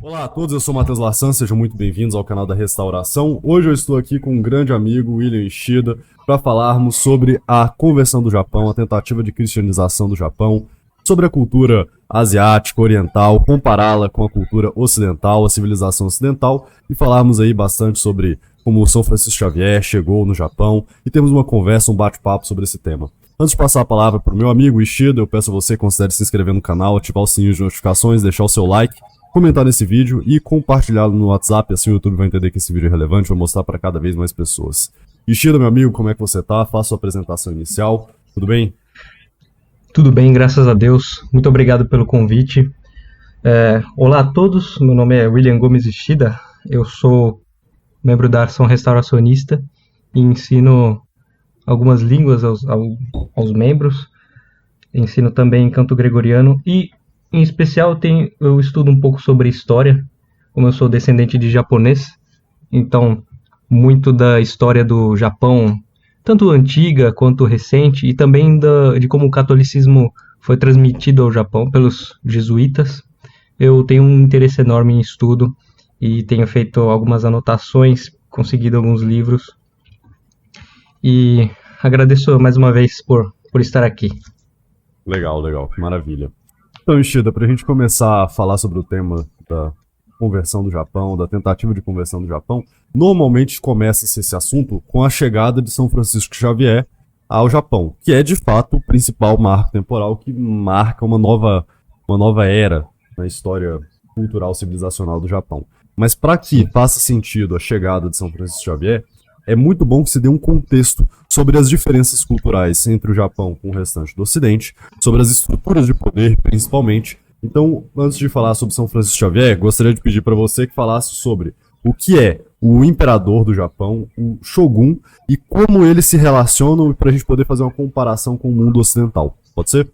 Olá a todos, eu sou o Matheus Larsan, sejam muito bem-vindos ao canal da Restauração. Hoje eu estou aqui com um grande amigo, William Ishida, para falarmos sobre a conversão do Japão, a tentativa de cristianização do Japão, sobre a cultura asiática, oriental, compará-la com a cultura ocidental, a civilização ocidental, e falarmos aí bastante sobre como São Francisco Xavier chegou no Japão, e temos uma conversa, um bate-papo sobre esse tema. Antes de passar a palavra para o meu amigo Ishida, eu peço a você que considere se inscrever no canal, ativar o sininho de notificações, deixar o seu like, comentar nesse vídeo e compartilhá-lo no WhatsApp, assim o YouTube vai entender que esse vídeo é relevante e vai mostrar para cada vez mais pessoas. Ishida, meu amigo, como é que você tá? Faça sua apresentação inicial, tudo bem? Tudo bem, graças a Deus. Muito obrigado pelo convite. Olá a todos, meu nome é William Gomes Ishida, eu sou membro da Ação Restauracionista e ensino algumas línguas aos membros, ensino também canto gregoriano e, em especial, eu estudo um pouco sobre história, como eu sou descendente de japonês, então muito da história do Japão, tanto antiga quanto recente, e também de como o catolicismo foi transmitido ao Japão pelos jesuítas. Eu tenho um interesse enorme em estudo e tenho feito algumas anotações, conseguido alguns livros, e agradeço mais uma vez por estar aqui. Legal, maravilha. Então, Ishida, para a gente começar a falar sobre o tema da conversão do Japão, da tentativa de conversão do Japão, normalmente começa-se esse assunto com a chegada de São Francisco Xavier ao Japão, que é de fato o principal marco temporal que marca uma nova era na história cultural civilizacional do Japão. Mas para que faça sentido a chegada de São Francisco Xavier, é muito bom que se dê um contexto sobre as diferenças culturais entre o Japão com o restante do Ocidente, sobre as estruturas de poder, principalmente. Então, antes de falar sobre São Francisco Xavier, gostaria de pedir para você que falasse sobre o que é o imperador do Japão, o Shogun, e como eles se relacionam para a gente poder fazer uma comparação com o mundo ocidental. Pode ser?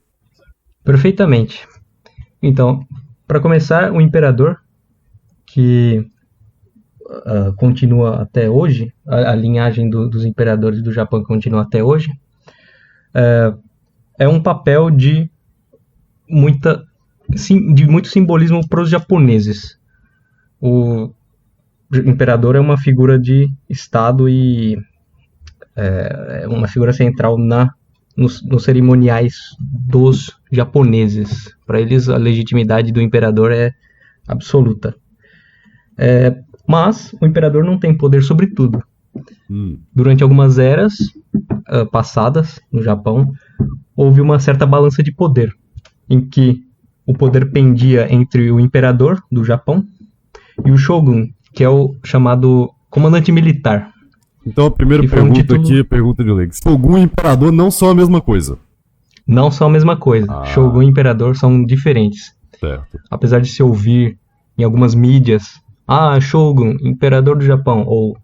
Perfeitamente. Então, para começar, o imperador, que continua até hoje, a linhagem dos imperadores do Japão continua até hoje, é um papel de muito simbolismo para os japoneses. O imperador é uma figura de Estado e é uma figura central nos cerimoniais dos japoneses. Para eles, a legitimidade do imperador é absoluta. Mas o imperador não tem poder sobre tudo. Durante algumas eras passadas no Japão, houve uma certa balança de poder, em que o poder pendia entre o imperador do Japão e o shogun, que é o chamado comandante militar. Então a primeira pergunta aqui é pergunta de leigo. Shogun e imperador não são a mesma coisa? Não são a mesma coisa. Shogun e imperador são diferentes. Certo. Apesar de se ouvir em algumas mídias, Shogun, imperador do Japão, ou...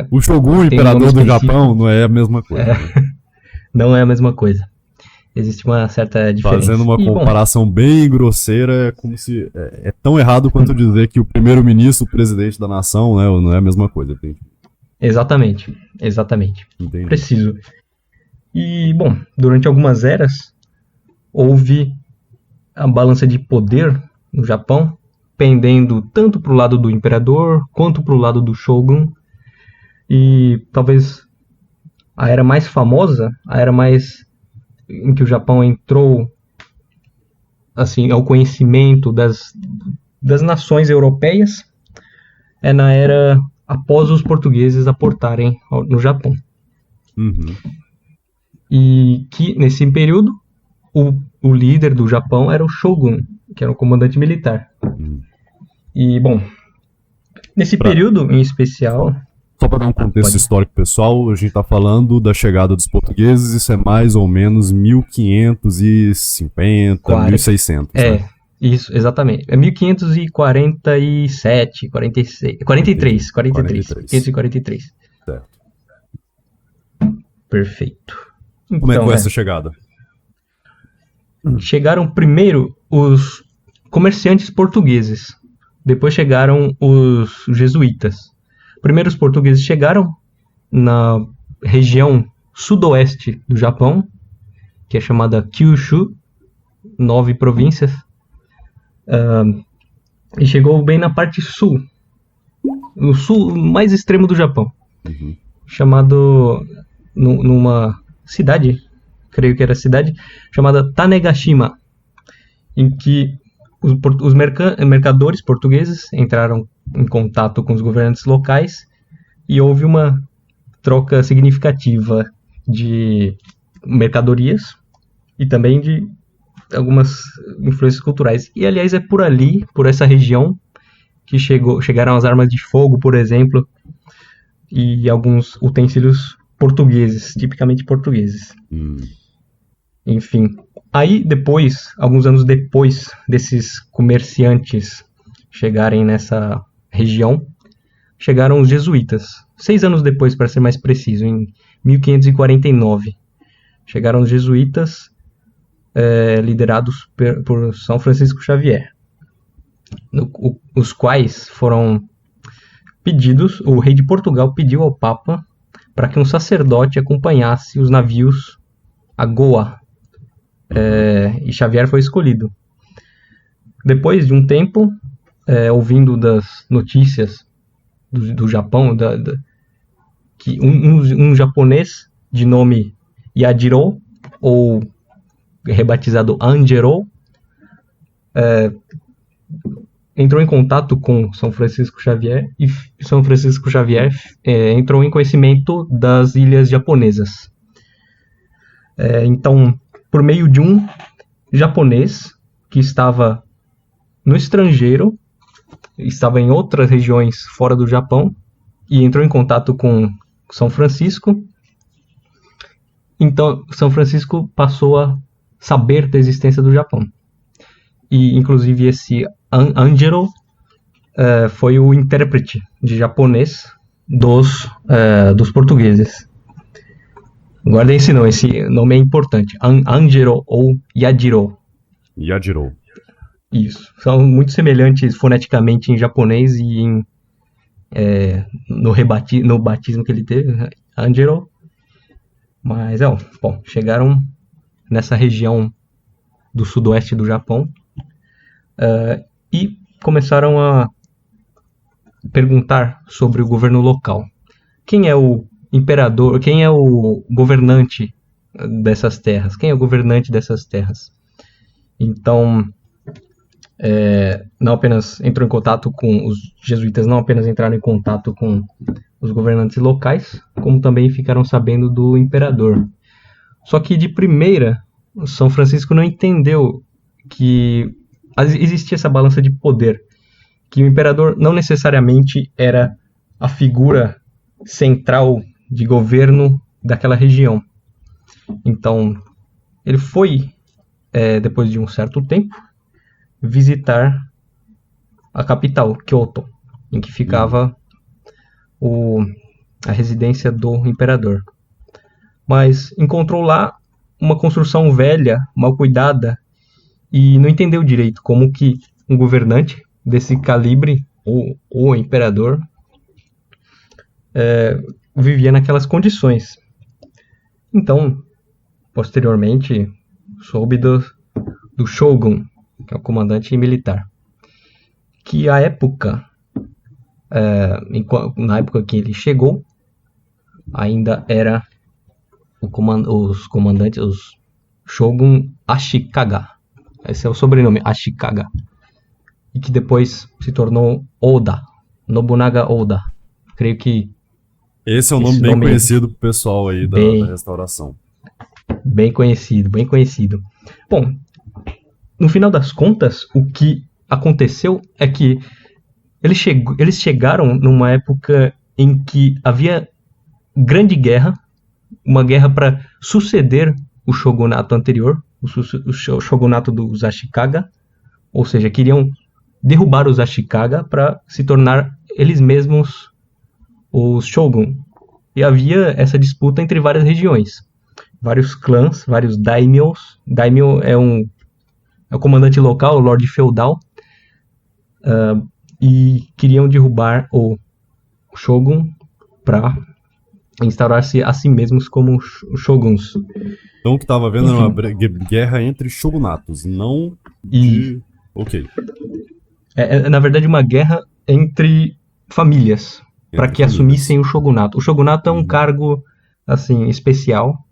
o Shogun, imperador do Japão, não é a mesma coisa. Né? Não é a mesma coisa. Existe uma certa diferença. Fazendo uma comparação bem grosseira, é como se... É tão errado quanto dizer que o primeiro-ministro, o presidente da nação, né, não é a mesma coisa. Entende? Exatamente. Entendi. Preciso. E, bom, durante algumas eras, houve a balança de poder no Japão, pendendo tanto para o lado do imperador, quanto para o lado do shogun. E talvez a era mais famosa, em que o Japão entrou assim, ao conhecimento das nações europeias, é na era após os portugueses aportarem no Japão. E que, nesse período, o líder do Japão era o Shogun, que era o comandante militar. E, bom, nesse período em especial... Só para dar um contexto histórico pessoal, a gente está falando da chegada dos portugueses, isso é mais ou menos 1550, 1600. Né? Isso, exatamente. É 1547, 43. 543. Certo. Perfeito. Então, como é que foi essa chegada? Chegaram primeiro os comerciantes portugueses, depois chegaram os jesuítas. Primeiro os portugueses chegaram na região sudoeste do Japão, que é chamada Kyushu, 9 províncias. E chegou bem na parte sul, no sul mais extremo do Japão, chamado numa cidade, creio que era cidade, chamada Tanegashima, em que os mercadores portugueses entraram em contato com os governantes locais e houve uma troca significativa de mercadorias e também de algumas influências culturais. E, aliás, é por ali, por essa região, que chegaram as armas de fogo, por exemplo, e alguns utensílios portugueses, tipicamente portugueses. Enfim, aí depois, alguns anos depois desses comerciantes chegarem nessa região, chegaram os jesuítas. 6 anos depois, para ser mais preciso, em 1549, chegaram os jesuítas, liderados por São Francisco Xavier, os quais foram pedidos, o rei de Portugal pediu ao Papa para que um sacerdote acompanhasse os navios a Goa, e Xavier foi escolhido. Depois de um tempo, ouvindo das notícias do Japão, que um japonês de nome Yajiro, ou rebatizado Anjiro, entrou em contato com São Francisco Xavier, e São Francisco Xavier entrou em conhecimento das ilhas japonesas. Então, por meio de um japonês que estava no estrangeiro, estava em outras regiões fora do Japão, e entrou em contato com São Francisco, então São Francisco passou a saber da existência do Japão. E, inclusive, esse Anjiro foi o intérprete de japonês dos portugueses. Guardem esse nome é importante. Anjiro ou Yajiro. Yajiro. Isso. São muito semelhantes foneticamente em japonês e no batismo que ele teve, Anjiro. Mas, bom, chegaram nessa região do sudoeste do Japão e começaram a perguntar sobre o governo local. Quem é o imperador, quem é o governante dessas terras? Quem é o governante dessas terras? Então, não apenas entrou em contato com os jesuítas, não apenas entraram em contato com os governantes locais, como também ficaram sabendo do imperador. Só que, de primeira, São Francisco não entendeu que existia essa balança de poder, que o imperador não necessariamente era a figura central de governo daquela região. Então, ele foi, depois de um certo tempo, visitar a capital, Kyoto, em que ficava a residência do imperador. Mas encontrou lá uma construção velha, mal cuidada, e não entendeu direito como que um governante desse calibre, ou o imperador, vivia naquelas condições. Então, posteriormente, soube do Shogun, que é o comandante militar, que à época, na época que ele chegou, ainda era os comandantes, os Shogun Ashikaga. Esse é o sobrenome, Ashikaga. E que depois se tornou Oda, Nobunaga Oda. Creio que esse é um nome bem conhecido pro pessoal aí da restauração. Bem conhecido, bem conhecido. Bom, no final das contas, o que aconteceu é que eles chegaram numa época em que havia grande guerra, uma guerra para suceder o shogunato anterior, o shogunato dos Ashikaga, ou seja, queriam derrubar os Ashikaga para se tornar eles mesmos os shogun. E havia essa disputa entre várias regiões, vários clãs, vários daimyos. Daimyo é o comandante local, o lord feudal, e queriam derrubar o shogun para instaurar-se a si mesmos como shoguns. Então o que estava vendo era uma guerra entre shogunatos, não de... Ok. na verdade, uma guerra entre famílias, para Entre que famílias. assumissem o shogunato. O shogunato é um cargo, assim, especial,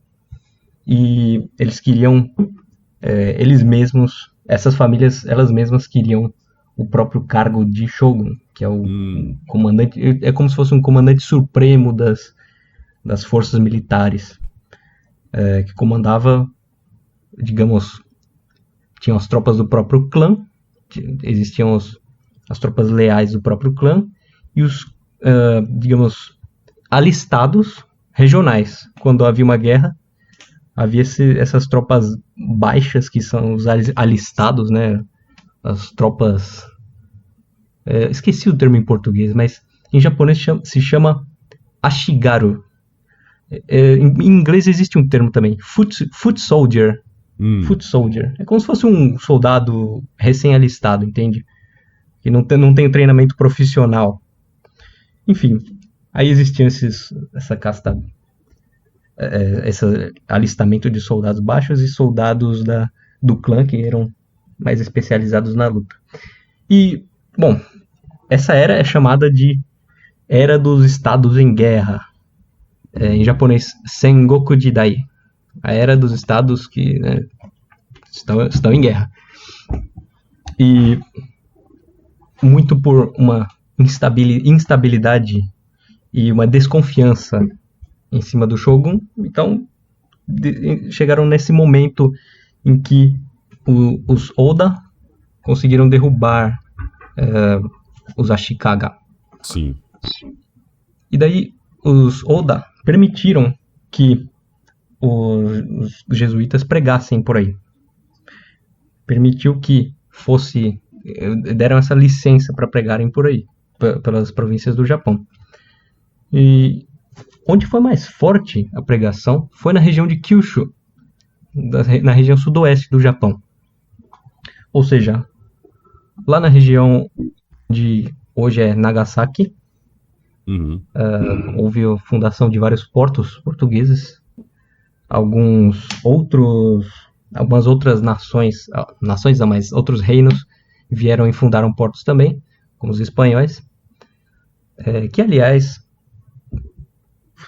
e eles queriam, eles mesmos, essas famílias, elas mesmas queriam o próprio cargo de shogun, que é o comandante, é como se fosse um comandante supremo das forças militares, que comandava, digamos, tinham as tropas do próprio clã, existiam as tropas leais do próprio clã e os, digamos, alistados regionais. Quando havia uma guerra, havia essas tropas baixas, que são os alistados, né? As tropas... esqueci o termo em português, mas em japonês se chama Ashigaru. Em inglês existe um termo também, foot soldier. Foot soldier. É como se fosse um soldado recém-alistado, entende? Que não tem treinamento profissional. Enfim, aí existiam essa casta, esse alistamento de soldados baixos e soldados do clã, que eram mais especializados na luta. E, bom, essa era é chamada de Era dos Estados em Guerra. Em japonês, Sengoku Jidai. A Era dos Estados que, né, estão em guerra. E muito por uma instabilidade e uma desconfiança em cima do Shogun, então chegaram nesse momento em que os Oda conseguiram derrubar os Ashikaga. Sim. E daí os Oda permitiram que os jesuítas pregassem por aí. Permitiu que deram essa licença para pregarem por aí, pelas províncias do Japão. E onde foi mais forte a pregação foi na região de Kyushu, na região sudoeste do Japão. Ou seja, lá na região de hoje é Nagasaki, houve a fundação de vários portos portugueses, algumas outras nações não, mas outros reinos vieram e fundaram portos também, como os espanhóis, que aliás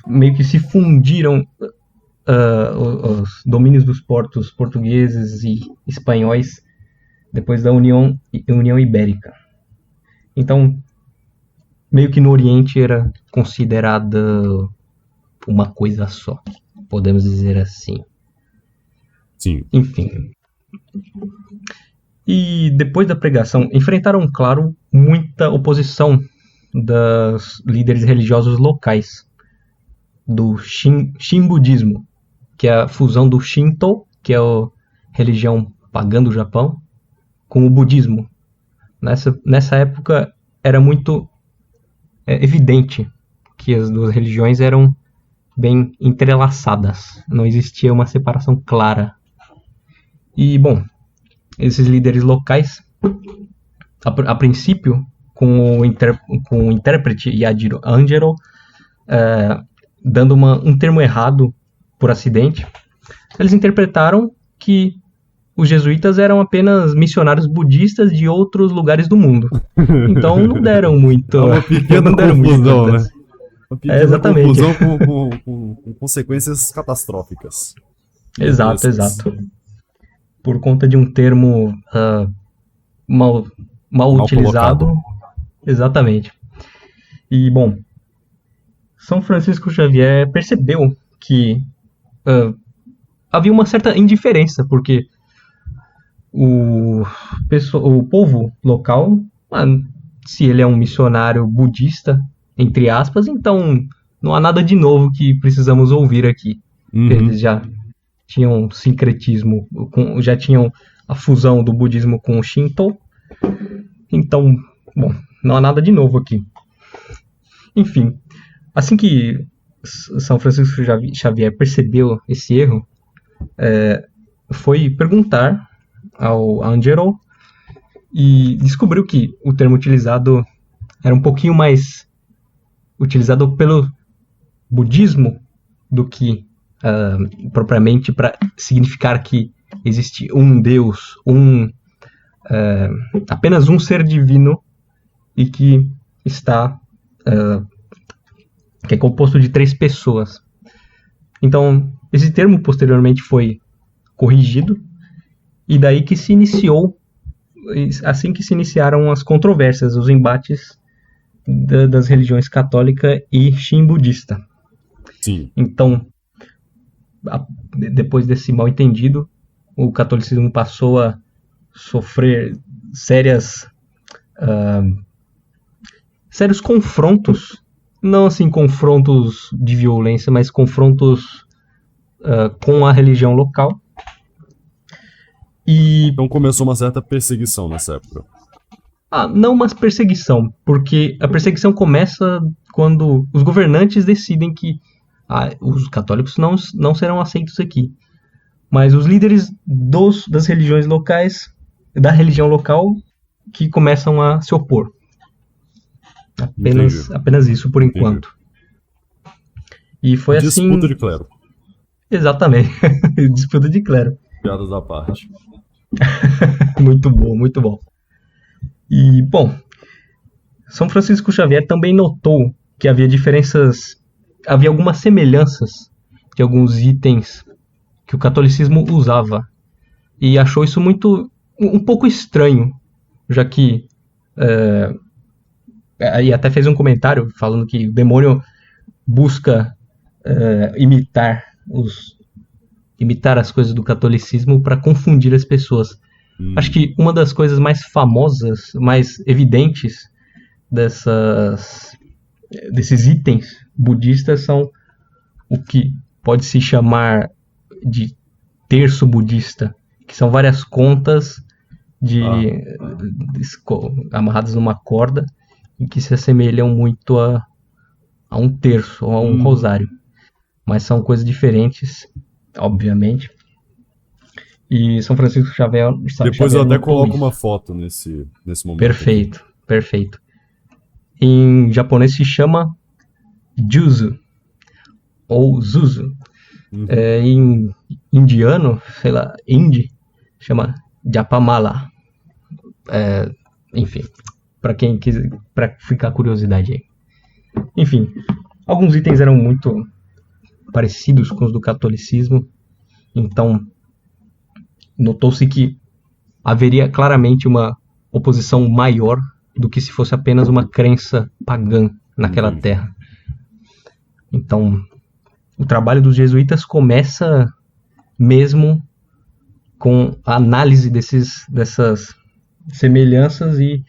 meio que se fundiram os domínios dos portos portugueses e espanhóis depois da União Ibérica. Então, meio que no Oriente era considerada uma coisa só, podemos dizer assim. Sim. Enfim. E depois da pregação, enfrentaram, claro, muita oposição dos líderes religiosos locais, do Shinbudismo, que é a fusão do Shinto, que é a religião pagã do Japão, com o budismo. Nessa época era muito evidente que as duas religiões eram bem entrelaçadas, não existia uma separação clara. E, bom, esses líderes locais, a princípio, com o intérprete Yajiro Angelo, dando um termo errado por acidente, eles interpretaram que os jesuítas eram apenas missionários budistas de outros lugares do mundo. Então não deram muito. Uma pequena confusão, né? Uma pequena exatamente. confusão com consequências catastróficas. Exato. Por conta de um termo mal utilizado. Colocado. Exatamente. E, bom, São Francisco Xavier percebeu que havia uma certa indiferença, porque o povo local, se ele é um missionário budista, entre aspas, então não há nada de novo que precisamos ouvir aqui. Eles já tinham sincretismo, já tinham a fusão do budismo com o Shinto, então, bom, não há nada de novo aqui. Enfim, assim que São Francisco Xavier percebeu esse erro, foi perguntar ao Angelo e descobriu que o termo utilizado era um pouquinho mais utilizado pelo budismo do que propriamente para significar que existe um Deus, apenas um ser divino e que está que é composto de 3 pessoas. Então, esse termo posteriormente foi corrigido e daí que se iniciou, assim que se iniciaram as controvérsias, os embates das religiões católica e Shin budista. Sim. Então, depois desse mal entendido, o catolicismo passou a sofrer sérios confrontos, não assim confrontos de violência, mas confrontos com a religião local. Então começou uma certa perseguição nessa época. Não uma perseguição, porque a perseguição começa quando os governantes decidem que os católicos não serão aceitos aqui. Mas os líderes das religiões locais, da religião local, que começam a se opor. Apenas isso por enquanto. E foi assim. Disputa de clero. Exatamente. Disputa de clero. Piadas à parte. Muito bom, muito bom. E, bom, São Francisco Xavier também notou que havia algumas semelhanças de alguns itens que o catolicismo usava. E achou isso um pouco estranho, já que e até fez um comentário falando que o demônio busca imitar as coisas do catolicismo para confundir as pessoas. Acho que uma das coisas mais famosas, mais evidentes desses itens budistas são o que pode se chamar de terço budista, que são várias contas amarradas numa corda e que se assemelham muito a um terço ou a um rosário. Mas são coisas diferentes, obviamente. E São Francisco Xavier... Depois eu até coloco uma foto nesse momento. Perfeito, perfeito. Em japonês se chama Juzu, ou Zuzu. Em indiano, sei lá, hindi, chama Japamala. Enfim, para quem quiser, para ficar curiosidade aí. Enfim, alguns itens eram muito parecidos com os do catolicismo, então notou-se que haveria claramente uma oposição maior do que se fosse apenas uma crença pagã naquela terra. Então, o trabalho dos jesuítas começa mesmo com a análise dessas semelhanças e,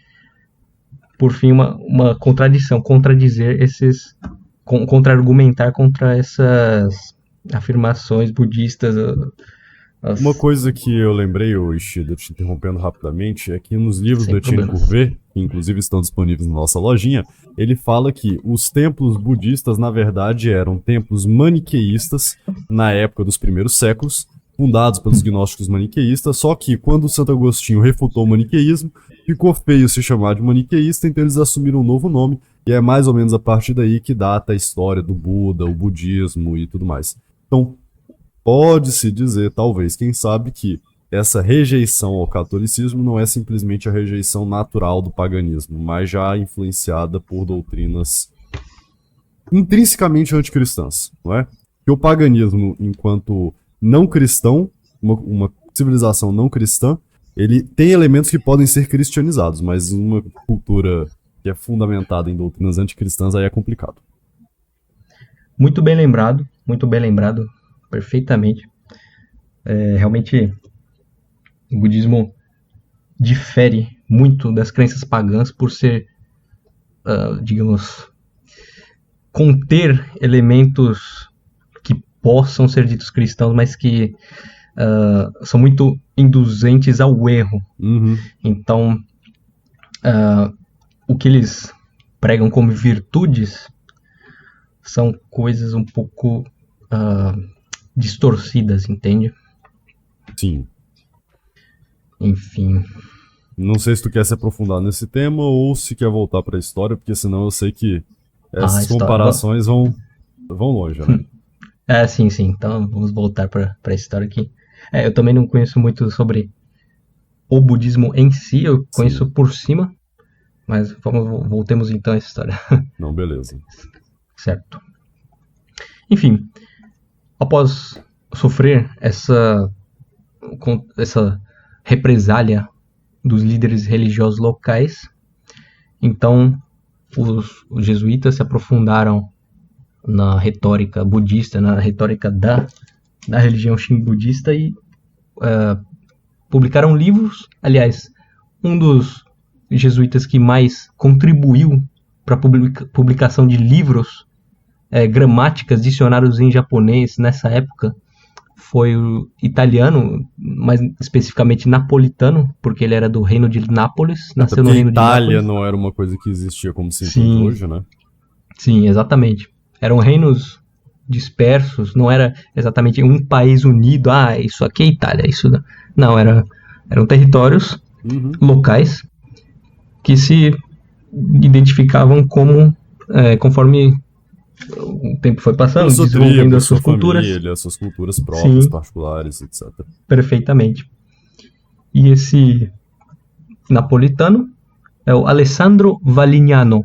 por fim, uma contradição, contra-argumentar contra essas afirmações budistas. Uma coisa que eu lembrei, Ishida, te interrompendo rapidamente, é que nos livros do Etienne Courbet, que inclusive estão disponíveis na nossa lojinha, ele fala que os templos budistas, na verdade, eram templos maniqueístas na época dos primeiros séculos, fundados pelos gnósticos maniqueístas, só que quando Santo Agostinho refutou o maniqueísmo, ficou feio se chamar de maniqueísta, então eles assumiram um novo nome, e é mais ou menos a partir daí que data a história do Buda, o budismo e tudo mais. Então, pode-se dizer, talvez, quem sabe, que essa rejeição ao catolicismo não é simplesmente a rejeição natural do paganismo, mas já influenciada por doutrinas intrinsecamente anticristãs, não é? Que o paganismo, enquanto não cristão, uma civilização não cristã, ele tem elementos que podem ser cristianizados, mas uma cultura que é fundamentada em doutrinas anticristãs aí é complicado. Muito bem lembrado, perfeitamente. Realmente, o budismo difere muito das crenças pagãs por ser, digamos, conter elementos que possam ser ditos cristãos, mas que são muito induzentes ao erro. Então, o que eles pregam como virtudes são coisas um pouco distorcidas, entende? Sim. Enfim. Não sei se tu quer se aprofundar nesse tema ou se quer voltar para a história, porque senão eu sei que essas comparações vão longe, né? Sim. Então vamos voltar para a história aqui. Eu também não conheço muito sobre o budismo em si, eu conheço Sim. por cima, mas voltemos então a essa história. Não, beleza. Certo. Enfim, após sofrer essa represália dos líderes religiosos locais, então os jesuítas se aprofundaram na retórica budista, na retórica da religião Shin budista e publicaram livros. Aliás, um dos jesuítas que mais contribuiu para a publicação de livros, gramáticas, dicionários em japonês nessa época, foi o italiano, mais especificamente napolitano, porque ele era do reino de Nápoles, nasceu no reino de Nápoles. Itália não era uma coisa que existia como se entende hoje, né? Sim, exatamente. Eram reinos dispersos, não era exatamente um país unido, isso aqui é Itália, isso não, eram territórios locais que se identificavam como, conforme o tempo foi passando, desenvolvendo as suas culturas. Família, suas culturas próprias, particulares, etc. Perfeitamente. E esse napolitano é o Alessandro Valignano.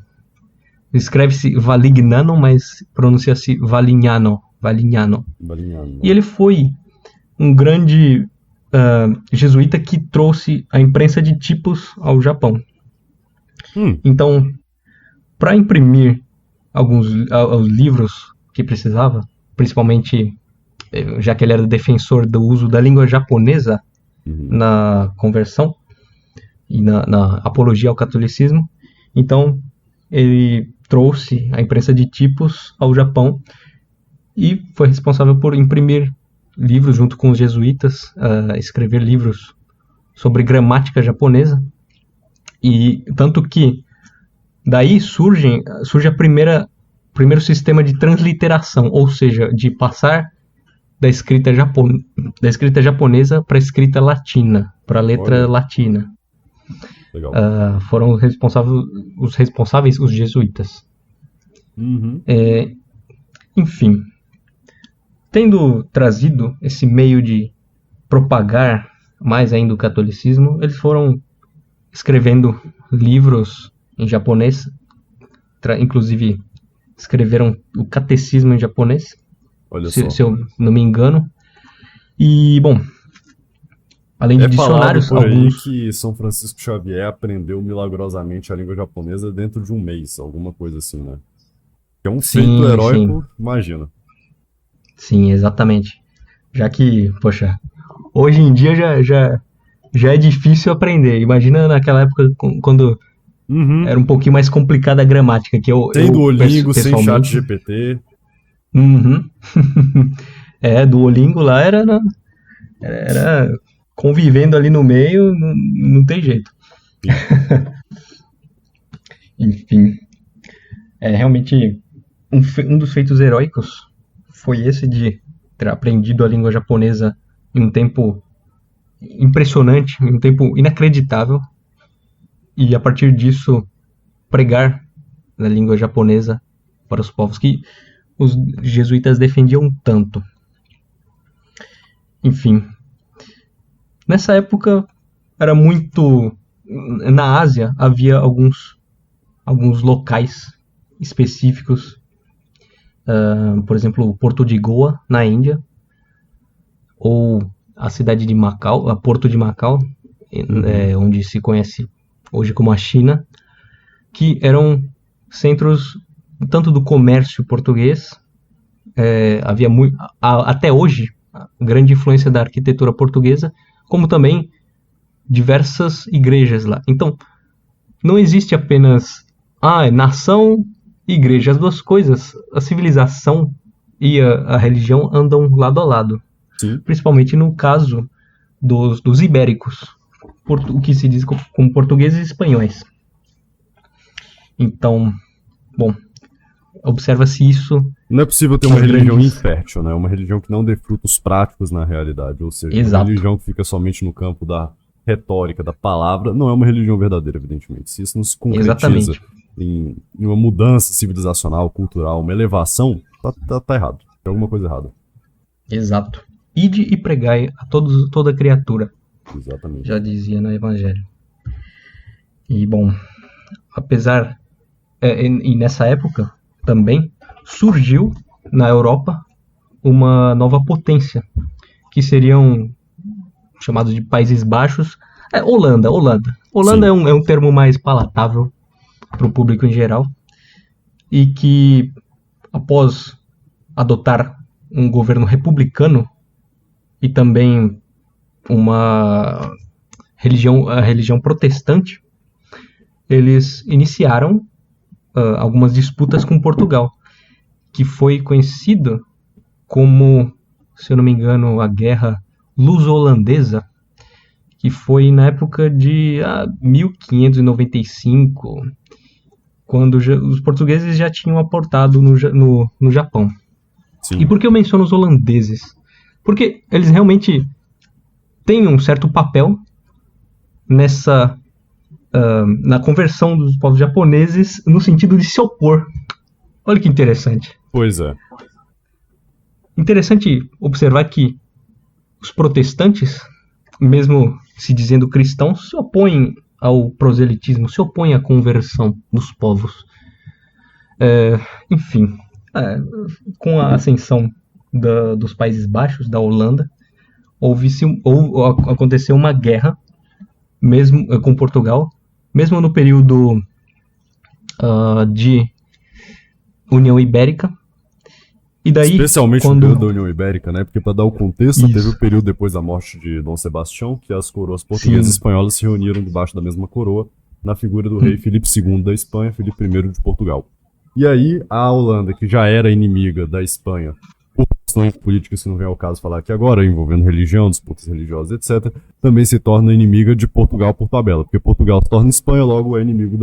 Escreve-se Valignano, mas pronuncia-se Valignano. E ele foi um grande jesuíta que trouxe a imprensa de tipos ao Japão. Então, para imprimir alguns livros que precisava, principalmente já que ele era defensor do uso da língua japonesa na conversão e na apologia ao catolicismo, então ele trouxe a imprensa de tipos ao Japão e foi responsável por imprimir livros junto com os jesuítas, escrever livros sobre gramática japonesa, e tanto que daí surge primeiro sistema de transliteração, ou seja, de passar da escrita japonesa para a escrita latina, para a letra latina. Legal. Foram os responsáveis, os jesuítas. Enfim, tendo trazido esse meio de propagar mais ainda o catolicismo, eles foram escrevendo livros em japonês, inclusive escreveram o catecismo em japonês, se eu não me engano. E, bom, além de dicionários, por alguns... aí que São Francisco Xavier aprendeu milagrosamente a língua japonesa dentro de um mês, alguma coisa assim, né? Que é um feito heróico, imagina. Sim, exatamente. Já que, poxa, hoje em dia já é difícil aprender. Imagina naquela época quando era um pouquinho mais complicada a gramática. Sem Duolingo, sem chat GPT. Duolingo lá era convivendo ali no meio, não tem jeito. Enfim, realmente um dos feitos heróicos foi esse de ter aprendido a língua japonesa em um tempo impressionante, em um tempo inacreditável, e a partir disso pregar na língua japonesa para os povos que os jesuítas defendiam tanto. Enfim, nessa época era muito... Na Ásia havia alguns locais específicos, por exemplo, o Porto de Goa, na Índia, ou a cidade de Macau, a Porto de Macau, onde se conhece hoje como a China, que eram centros tanto do comércio português, havia até hoje grande influência da arquitetura portuguesa, como também diversas igrejas lá. Então, não existe apenas nação e igreja, as duas coisas, a civilização e a religião andam lado a lado. Sim. Principalmente no caso dos ibéricos, o que se diz como portugueses e espanhóis. Então, bom, observa-se isso. Não é possível ter uma religião infértil, né? Uma religião que não dê frutos práticos na realidade, ou seja, uma religião que fica somente no campo da retórica, da palavra, não é uma religião verdadeira, evidentemente. Se isso não se concretiza em uma mudança civilizacional, cultural, uma elevação, tá errado. Tem alguma coisa errada. Exato. Ide e pregai a toda criatura. Exatamente. já dizia no Evangelho. E, bom, apesar... e nessa época também surgiu na Europa uma nova potência, que seriam chamados de Países Baixos. Holanda. Holanda Sim. é um termo mais palatável para o público em geral, e que, após adotar um governo republicano e também a religião protestante, eles iniciaram algumas disputas com Portugal, que foi conhecida como, se eu não me engano, a Guerra Luso-Holandesa, que foi na época de 1595, quando os portugueses já tinham aportado no Japão. Sim. E por que eu menciono os holandeses? Porque eles realmente têm um certo papel na conversão dos povos japoneses, no sentido de se opor. Olha que interessante. Pois é. Interessante observar que os protestantes, mesmo se dizendo cristãos, se opõem ao proselitismo, se opõem à conversão dos povos. Enfim, com a ascensão dos Países Baixos, da Holanda, aconteceu uma guerra mesmo com Portugal, mesmo no período de União Ibérica. E daí, especialmente no período da União Ibérica, né? Porque, para dar o contexto, Isso. teve o período depois da morte de Dom Sebastião, que as coroas portuguesas e espanholas se reuniram debaixo da mesma coroa, na figura do rei Filipe II da Espanha, Filipe I de Portugal. E aí, a Holanda, que já era inimiga da Espanha, por questões políticas que não vem ao caso falar aqui agora, envolvendo religião, disputas religiosas, etc., também se torna inimiga de Portugal por tabela, porque Portugal se torna Espanha, logo é inimigo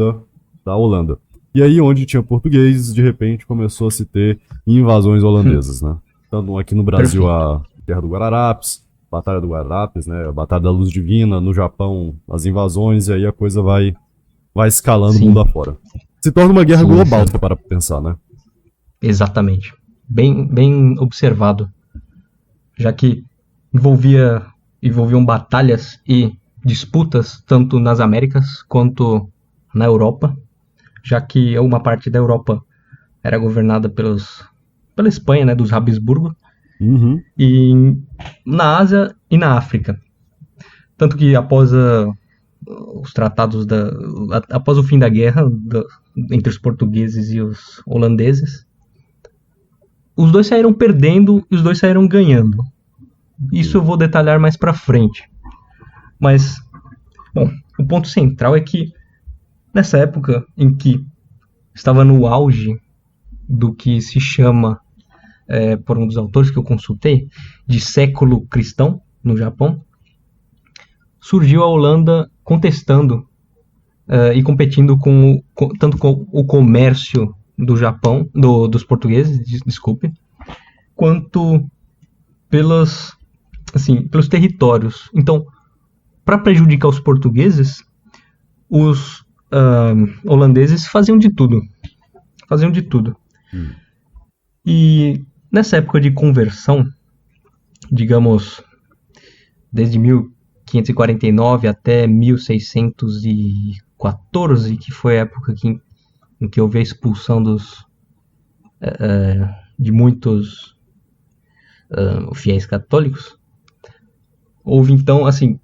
da Holanda. E aí, onde tinha português, de repente começou a se ter invasões holandesas, né? Tanto aqui no Brasil, a Guerra do Guararapes, Batalha do Guararapes, né? A Batalha da Luz Divina, no Japão, as invasões, e aí a coisa vai escalando Sim. mundo afora. Se torna uma guerra global, sim. se para pensar, né? Exatamente. Bem observado. Já que envolviam batalhas e disputas tanto nas Américas quanto na Europa, já que uma parte da Europa era governada pela Espanha, né, dos Habsburgo, Uhum. e na Ásia e na África. Tanto que após os tratados após o fim da guerra entre os portugueses e os holandeses, os dois saíram perdendo e os dois saíram ganhando. Isso eu vou detalhar mais pra frente. Mas, bom, o ponto central é que nessa época em que estava no auge do que se chama, por um dos autores que eu consultei, de século cristão no Japão, surgiu a Holanda contestando e competindo tanto com o comércio do Japão, dos portugueses, desculpe, quanto pelos territórios. Então, para prejudicar os portugueses, os holandeses faziam de tudo. E nessa época de conversão, digamos, desde 1549 até 1614, que foi a época em que houve a expulsão de muitos fiéis católicos, houve então, assim,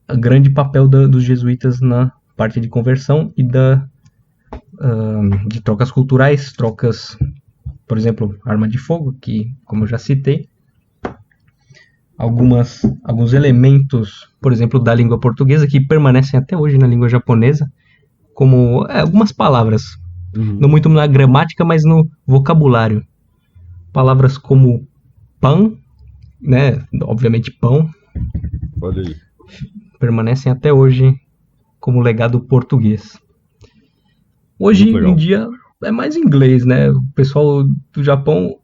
o grande papel dos jesuítas na parte de conversão e de trocas culturais, por exemplo, arma de fogo, que, como eu já citei, alguns elementos, por exemplo, da língua portuguesa, que permanecem até hoje na língua japonesa, como algumas palavras, não muito na gramática, mas no vocabulário. Palavras como pão, né, obviamente pão, Olha aí. permanecem até hoje como legado português. Hoje em dia é mais inglês, né? O pessoal do Japão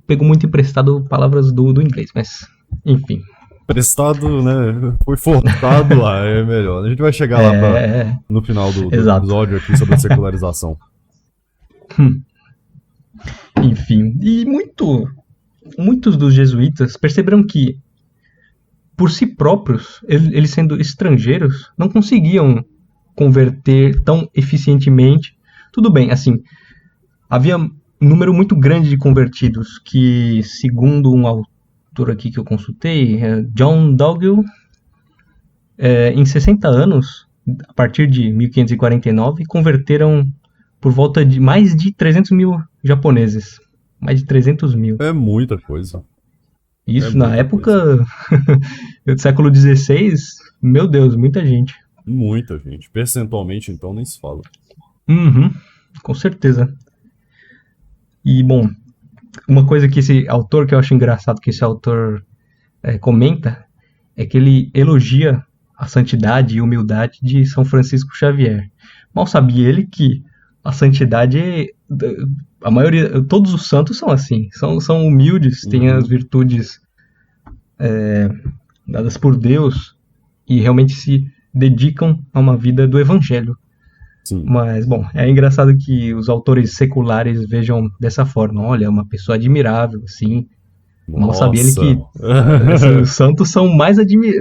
pegou muito emprestado palavras do inglês, mas enfim. Emprestado, né? Foi forçado lá, é melhor. A gente vai chegar lá no final do episódio aqui sobre a secularização. Enfim, e muitos dos jesuítas perceberam que por si próprios, eles sendo estrangeiros, não conseguiam converter tão eficientemente. Tudo bem, assim, havia um número muito grande de convertidos que, segundo um autor aqui que eu consultei, John Dowgill, em 60 anos, a partir de 1549, converteram por volta de mais de 300 mil japoneses. Mais de 300 mil. É muita coisa. Isso, na época do século XVI, meu Deus, muita gente. Muita gente. Percentualmente, então, nem se fala. Uhum, com certeza. E, bom, uma coisa que esse autor, que eu acho engraçado que esse autor comenta, é que ele elogia a santidade e humildade de São Francisco Xavier. Mal sabia ele que a santidade, a maioria, todos os santos são assim, são humildes, têm as virtudes dadas por Deus e realmente se dedicam a uma vida do evangelho. Sim. Mas, bom, é engraçado que os autores seculares vejam dessa forma. Olha, é uma pessoa admirável, assim. Mal sabia ele que assim, os santos são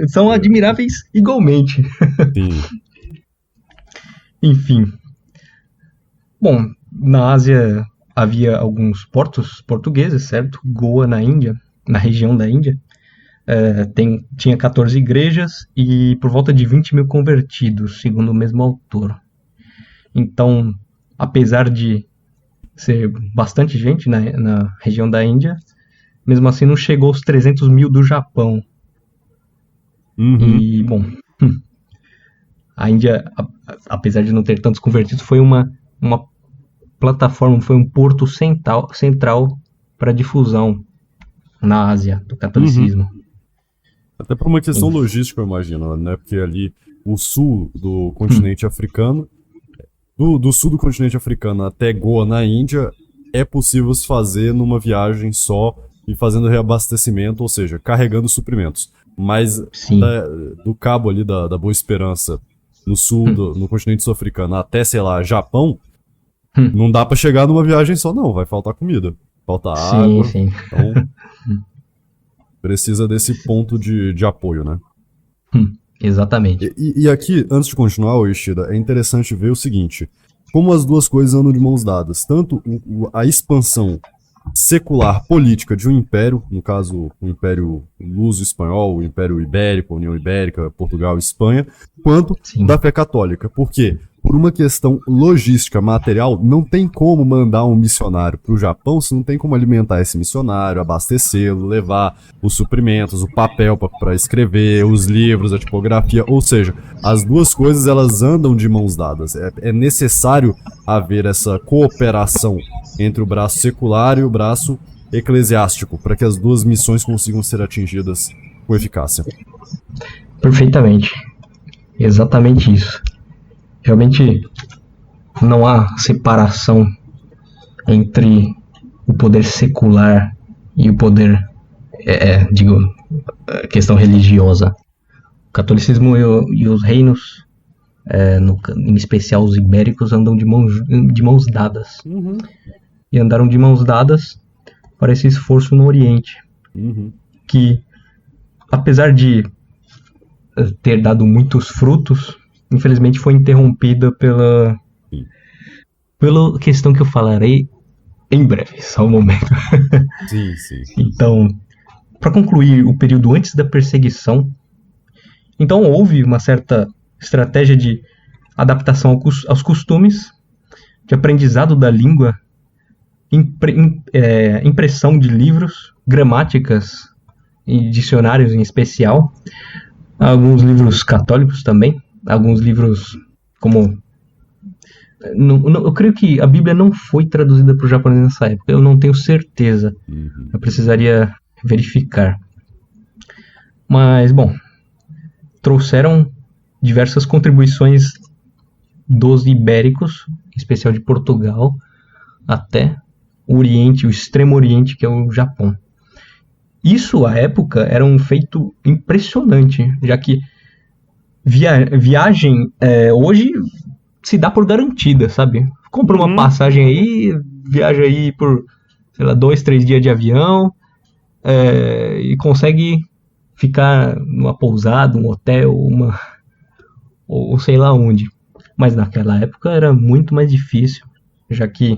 são admiráveis igualmente. Sim. Enfim. Bom, na Ásia havia alguns portos portugueses, certo? Goa, na Índia, na região da Índia. Tinha 14 igrejas e por volta de 20 mil convertidos, segundo o mesmo autor. Então, apesar de ser bastante gente na região da Índia, mesmo assim não chegou aos 300 mil do Japão. E, bom, a Índia, apesar de não ter tantos convertidos, foi uma plataforma, foi um porto central para difusão na Ásia do catolicismo. Até por uma questão logística, eu imagino, né? Porque ali o sul do continente africano, do sul do continente africano até Goa, na Índia, é possível se fazer numa viagem só e fazendo reabastecimento, ou seja, carregando suprimentos. Mas do cabo ali da Boa Esperança, no sul, no continente sul-africano, até, sei lá, Japão, não dá pra chegar numa viagem só, não. Vai faltar comida, falta água. Sim. Então, precisa desse ponto de apoio, né? Exatamente. E aqui, antes de continuar, Yoshida, é interessante ver o seguinte: como as duas coisas andam de mãos dadas. Tanto a expansão secular política de um império, no caso o Império Luso-Espanhol, o Império Ibérico, a União Ibérica, Portugal e Espanha, quanto da fé católica. Por quê? Por uma questão logística, material, não tem como mandar um missionário para o Japão se não tem como alimentar esse missionário, abastecê-lo, levar os suprimentos, o papel para escrever, os livros, a tipografia, ou seja, as duas coisas elas andam de mãos dadas. É necessário haver essa cooperação entre o braço secular e o braço eclesiástico para que as duas missões consigam ser atingidas com eficácia. Perfeitamente. Exatamente isso. Realmente não há separação entre o poder secular e o poder, questão religiosa. O catolicismo e os reinos, em especial os ibéricos, andam de mãos dadas. E andaram de mãos dadas para esse esforço no Oriente, que, apesar de ter dado muitos frutos, infelizmente foi interrompida pela questão que eu falarei em breve, só um momento. Sim. Então, para concluir o período antes da perseguição, então houve uma certa estratégia de adaptação aos costumes, de aprendizado da língua, impressão de livros, gramáticas e dicionários em especial, alguns livros católicos também, alguns livros como... eu creio que a Bíblia não foi traduzida para o japonês nessa época, eu não tenho certeza, eu precisaria verificar. Mas, bom, trouxeram diversas contribuições dos ibéricos, em especial de Portugal, até o Oriente, o Extremo Oriente, que é o Japão. Isso, à época, era um feito impressionante, já que viagem hoje se dá por garantida, sabe? Compra uma passagem aí, viaja aí por, sei lá, 2, 3 dias de avião e consegue ficar numa pousada, um hotel, ou sei lá onde. Mas naquela época era muito mais difícil, já que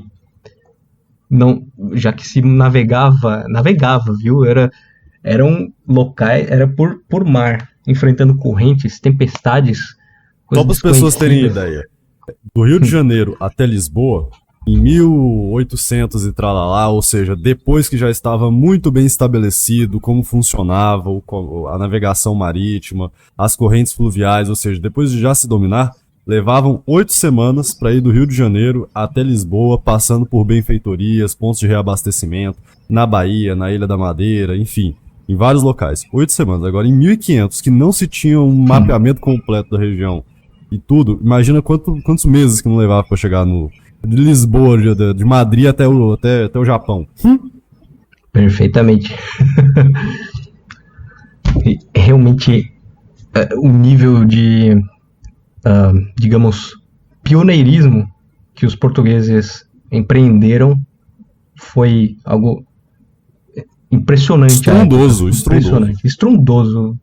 se navegava, viu? Eram locais, era por mar, enfrentando correntes, tempestades, Só coisas para as pessoas terem desconhecidas. ideia, do Rio de Janeiro até Lisboa, em 1800 e tralalá, ou seja, depois que já estava muito bem estabelecido como funcionava a navegação marítima, as correntes fluviais, ou seja, depois de já se dominar, levavam 8 semanas para ir do Rio de Janeiro até Lisboa, passando por benfeitorias, pontos de reabastecimento, na Bahia, na Ilha da Madeira, enfim, em vários locais. 8 semanas. Agora, em 1500, que não se tinha um mapeamento completo da região e tudo, imagina quantos meses que não levava para chegar de Lisboa, de Madrid até o Japão. Perfeitamente. Realmente, o nível de, digamos, pioneirismo que os portugueses empreenderam foi algo impressionante. Estrondoso.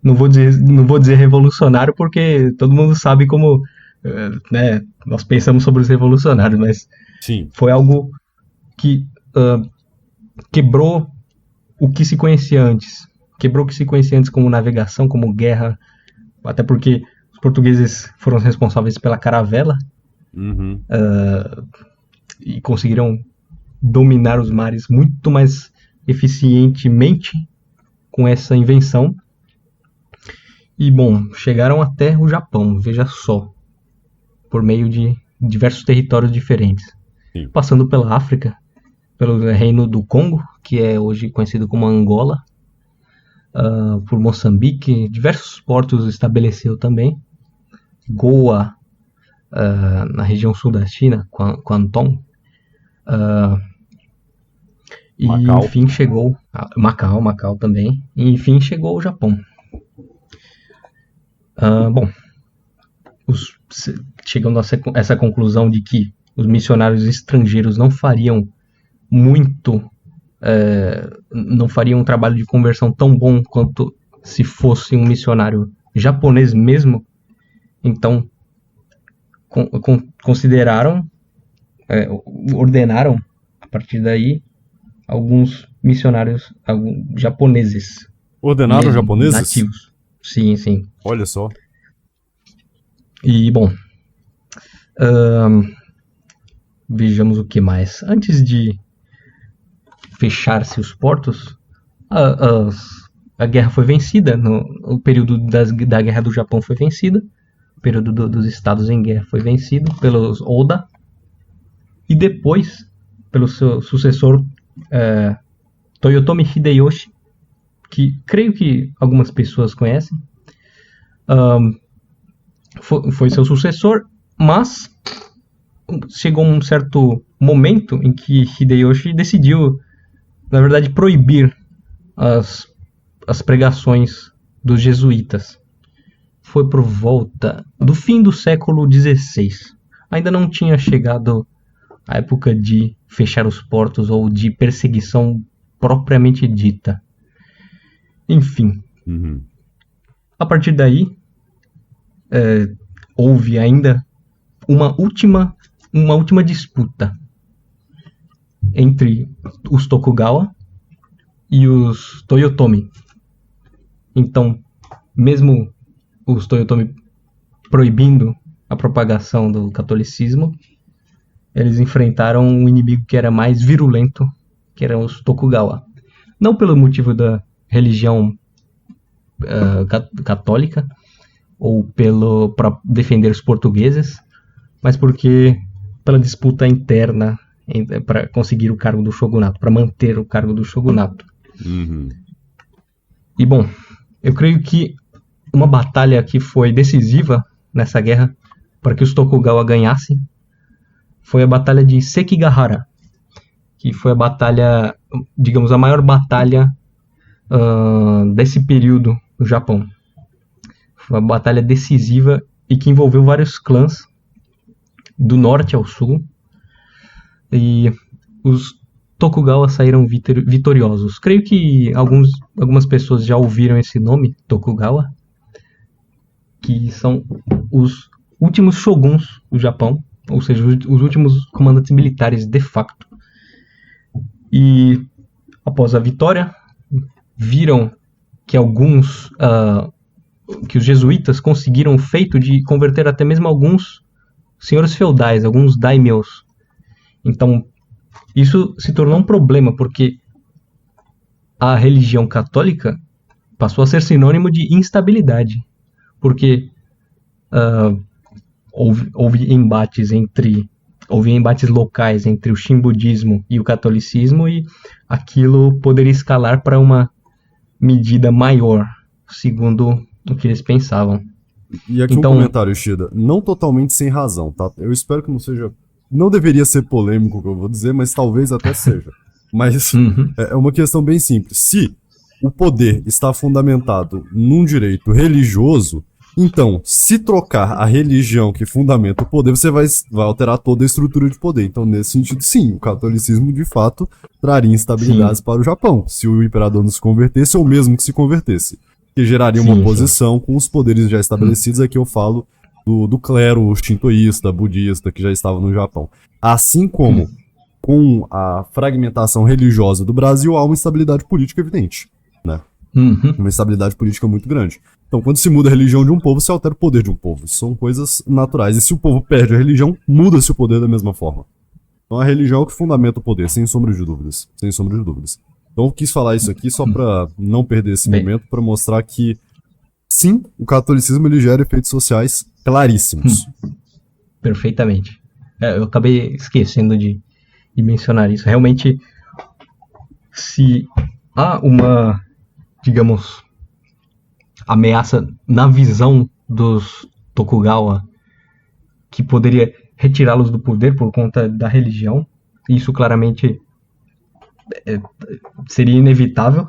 Não vou dizer revolucionário, porque todo mundo sabe como, né, nós pensamos sobre os revolucionários, mas Sim. foi algo que quebrou o que se conhecia antes. Quebrou o que se conhecia antes como navegação, como guerra, até porque os portugueses foram responsáveis pela caravela. Uhum. E conseguiram dominar os mares muito mais eficientemente com essa invenção. E, bom, chegaram até o Japão, veja só, por meio de diversos territórios diferentes. Sim. Passando pela África, pelo reino do Congo, que é hoje conhecido como Angola, por Moçambique, diversos portos estabeleceu também. Goa, na região sul da China, Guangdong. E Macau. enfim chegou Macau também. E enfim chegou o Japão. Bom, chegando a essa conclusão de que os missionários estrangeiros não fariam um trabalho de conversão tão bom quanto se fosse um missionário japonês mesmo. Então ordenaram a partir daí alguns missionários japoneses. Ordenaram japoneses? Nativos. Sim. Olha só. E, bom, vejamos o que mais. Antes de fechar-se os portos, a guerra foi vencida. O período da Guerra do Japão foi vencida. O período dos estados em guerra foi vencido pelos Oda. E depois, pelo seu sucessor, Toyotomi Hideyoshi, que creio que algumas pessoas conhecem. Foi seu sucessor, mas chegou um certo momento em que Hideyoshi decidiu, na verdade, proibir as pregações dos jesuítas. Foi por volta do fim do século XVI. Ainda não tinha chegado a época de fechar os portos ou de perseguição propriamente dita. Enfim. Uhum. A partir daí, houve ainda uma última disputa entre os Tokugawa e os Toyotomi. Então, mesmo os Toyotomi proibindo a propagação do catolicismo, eles enfrentaram um inimigo que era mais virulento, que eram os Tokugawa. Não pelo motivo da religião católica, ou para defender os portugueses, mas porque pela disputa interna para conseguir o cargo do shogunato, para manter o cargo do shogunato. Uhum. E, bom, eu creio que uma batalha que foi decisiva nessa guerra para que os Tokugawa ganhassem foi a batalha de Sekigahara, que foi a batalha, digamos, a maior batalha desse período no Japão. Foi uma batalha decisiva e que envolveu vários clãs do norte ao sul. E Tokugawa saíram vitoriosos. Creio que algumas pessoas já ouviram esse nome, Tokugawa, que são os últimos shoguns do Japão, ou seja, os últimos comandantes militares de facto. E após a vitória, viram que que os jesuítas conseguiram o feito de converter até mesmo alguns senhores feudais, alguns daimyos. Então, isso se tornou um problema, porque a religião católica passou a ser sinônimo de instabilidade, porque houve embates locais entre o shinbudismo e o catolicismo, e aquilo poderia escalar para uma medida maior, segundo o que eles pensavam. E aqui então, um comentário, Shida, não totalmente sem razão, tá? Eu espero que não seja... Não deveria ser polêmico o que eu vou dizer, mas talvez até seja. Mas é uma questão bem simples. Se o poder está fundamentado num direito religioso, então, se trocar a religião que fundamenta o poder, você vai alterar toda a estrutura de poder. Então, nesse sentido, sim, o catolicismo, de fato, traria instabilidades para o Japão, se o imperador não se convertesse, ou mesmo que se convertesse. Que geraria uma oposição com os poderes já estabelecidos. Aqui eu falo do clero shintoísta, budista, que já estava no Japão. Assim como com a fragmentação religiosa do Brasil, há uma instabilidade política evidente, né? Uma instabilidade política muito grande. Então, quando se muda a religião de um povo, se altera o poder de um povo. Isso são coisas naturais. E se o povo perde a religião, muda-se o poder da mesma forma. Então, a religião é o que fundamenta o poder, sem sombra de dúvidas. Sem sombra de dúvidas. Então, eu quis falar isso aqui só para não perder esse momento, para mostrar que, sim, o catolicismo ele gera efeitos sociais claríssimos. Perfeitamente. Eu acabei esquecendo de mencionar isso. Realmente, se há uma, digamos, ameaça na visão dos Tokugawa que poderia retirá-los do poder por conta da religião, isso claramente seria inevitável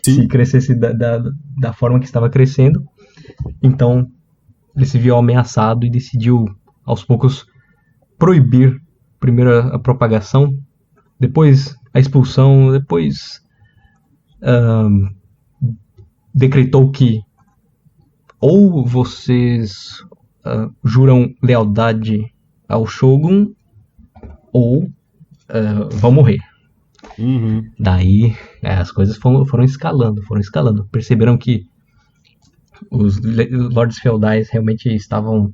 se crescesse da forma que estava crescendo. Então ele se viu ameaçado e decidiu aos poucos proibir primeiro a propagação, depois a expulsão, depois decretou que ou vocês juram lealdade ao Shogun ou vão morrer. Daí as coisas foram escalando. Perceberam que os lords feudais realmente estavam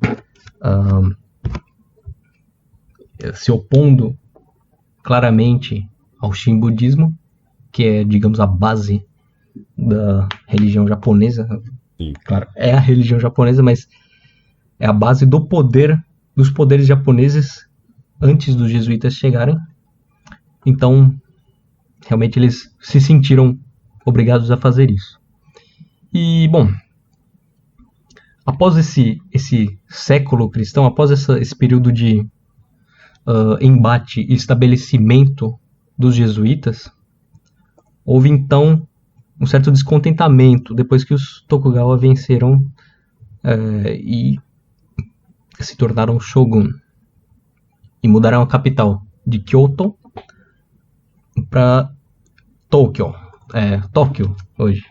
se opondo claramente ao shinbudismo, que é, digamos, a base da religião japonesa. Sim. Claro, é a religião japonesa, mas é a base do poder, dos poderes japoneses antes dos jesuítas chegarem. Então, realmente eles se sentiram obrigados a fazer isso. E, bom, após esse século cristão, após esse período de embate e estabelecimento dos jesuítas, houve então um certo descontentamento depois que os Tokugawa venceram e se tornaram shogun e mudaram a capital de Kyoto para Tóquio. Tóquio hoje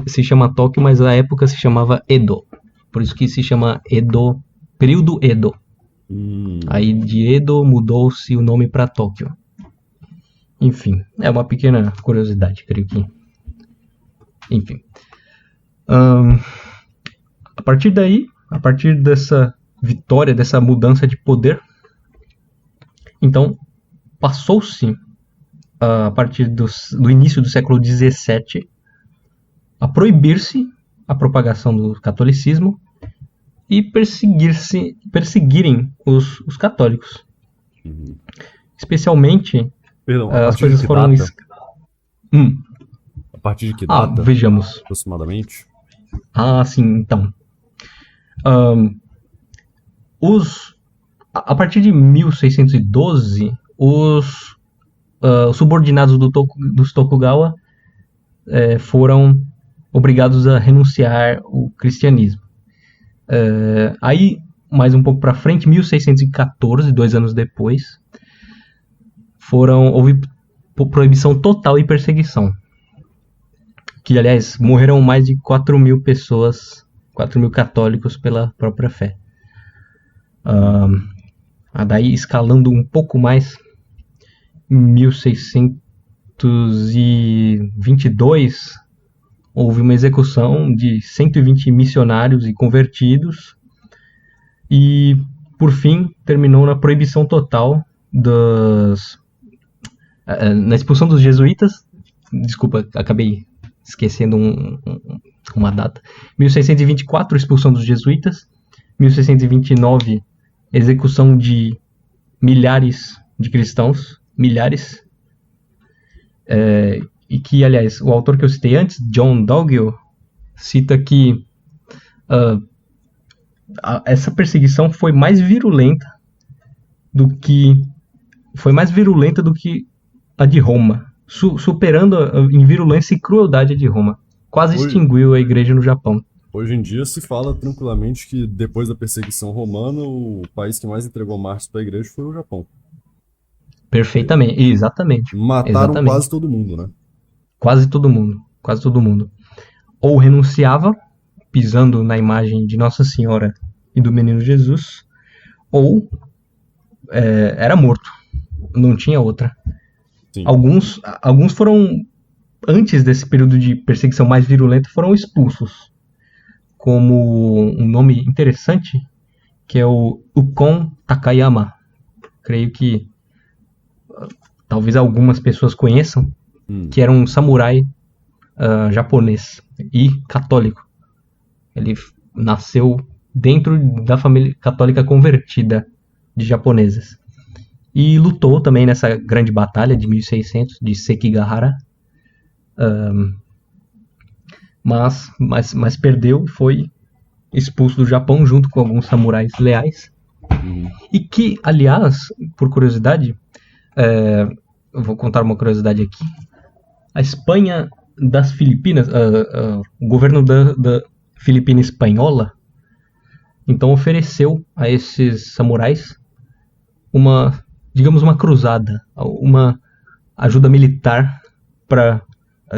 se chama Tóquio, mas na época se chamava Edo, por isso que se chama Edo, período Edo. Aí de Edo mudou-se o nome para Tóquio. Enfim, é uma pequena curiosidade, creio que. Enfim. A partir daí, a partir dessa vitória, dessa mudança de poder, então passou-se, a partir do início do século XVII, a proibir-se a propagação do catolicismo e perseguirem os católicos. Especialmente, Perdão, as coisas foram... A partir de que data? Vejamos. Aproximadamente? Sim, então. A partir de 1612, os subordinados dos Tokugawa foram obrigados a renunciar ao cristianismo. Aí, mais um pouco para frente, 1614, 2 anos depois, houve proibição total e perseguição. Que, aliás, morreram mais de 4.000 pessoas, 4.000 católicos pela própria fé. Daí, escalando um pouco mais, em 1622, houve uma execução de 120 missionários e convertidos, e, por fim, terminou na proibição total na expulsão dos jesuítas. Desculpa, acabei esquecendo uma data. 1624, expulsão dos jesuítas. 1629, execução de milhares de cristãos. Milhares. E que, aliás, o autor que eu citei antes, John Doggill, cita que essa perseguição foi mais virulenta do que a de Roma, superando em virulência e crueldade a de Roma. Quase extinguiu a igreja no Japão. Hoje em dia se fala tranquilamente que depois da perseguição romana, o país que mais entregou mártires para a igreja foi o Japão. Perfeitamente, exatamente. Mataram quase todo mundo, né? Quase todo mundo. Ou renunciava, pisando na imagem de Nossa Senhora e do Menino Jesus, ou era morto. Não tinha outra. Sim. Alguns foram, antes desse período de perseguição mais virulenta, foram expulsos. Como um nome interessante, que é o Ukon Takayama. Creio que talvez algumas pessoas conheçam, que era um samurai japonês e católico. Ele nasceu dentro da família católica convertida de japoneses. E lutou também nessa grande batalha de 1600, de Sekigahara. Mas perdeu e foi expulso do Japão junto com alguns samurais leais. E que, aliás, por curiosidade, eu vou contar uma curiosidade aqui. A Espanha das Filipinas, o governo da Filipina espanhola, então ofereceu a esses samurais uma cruzada, uma ajuda militar para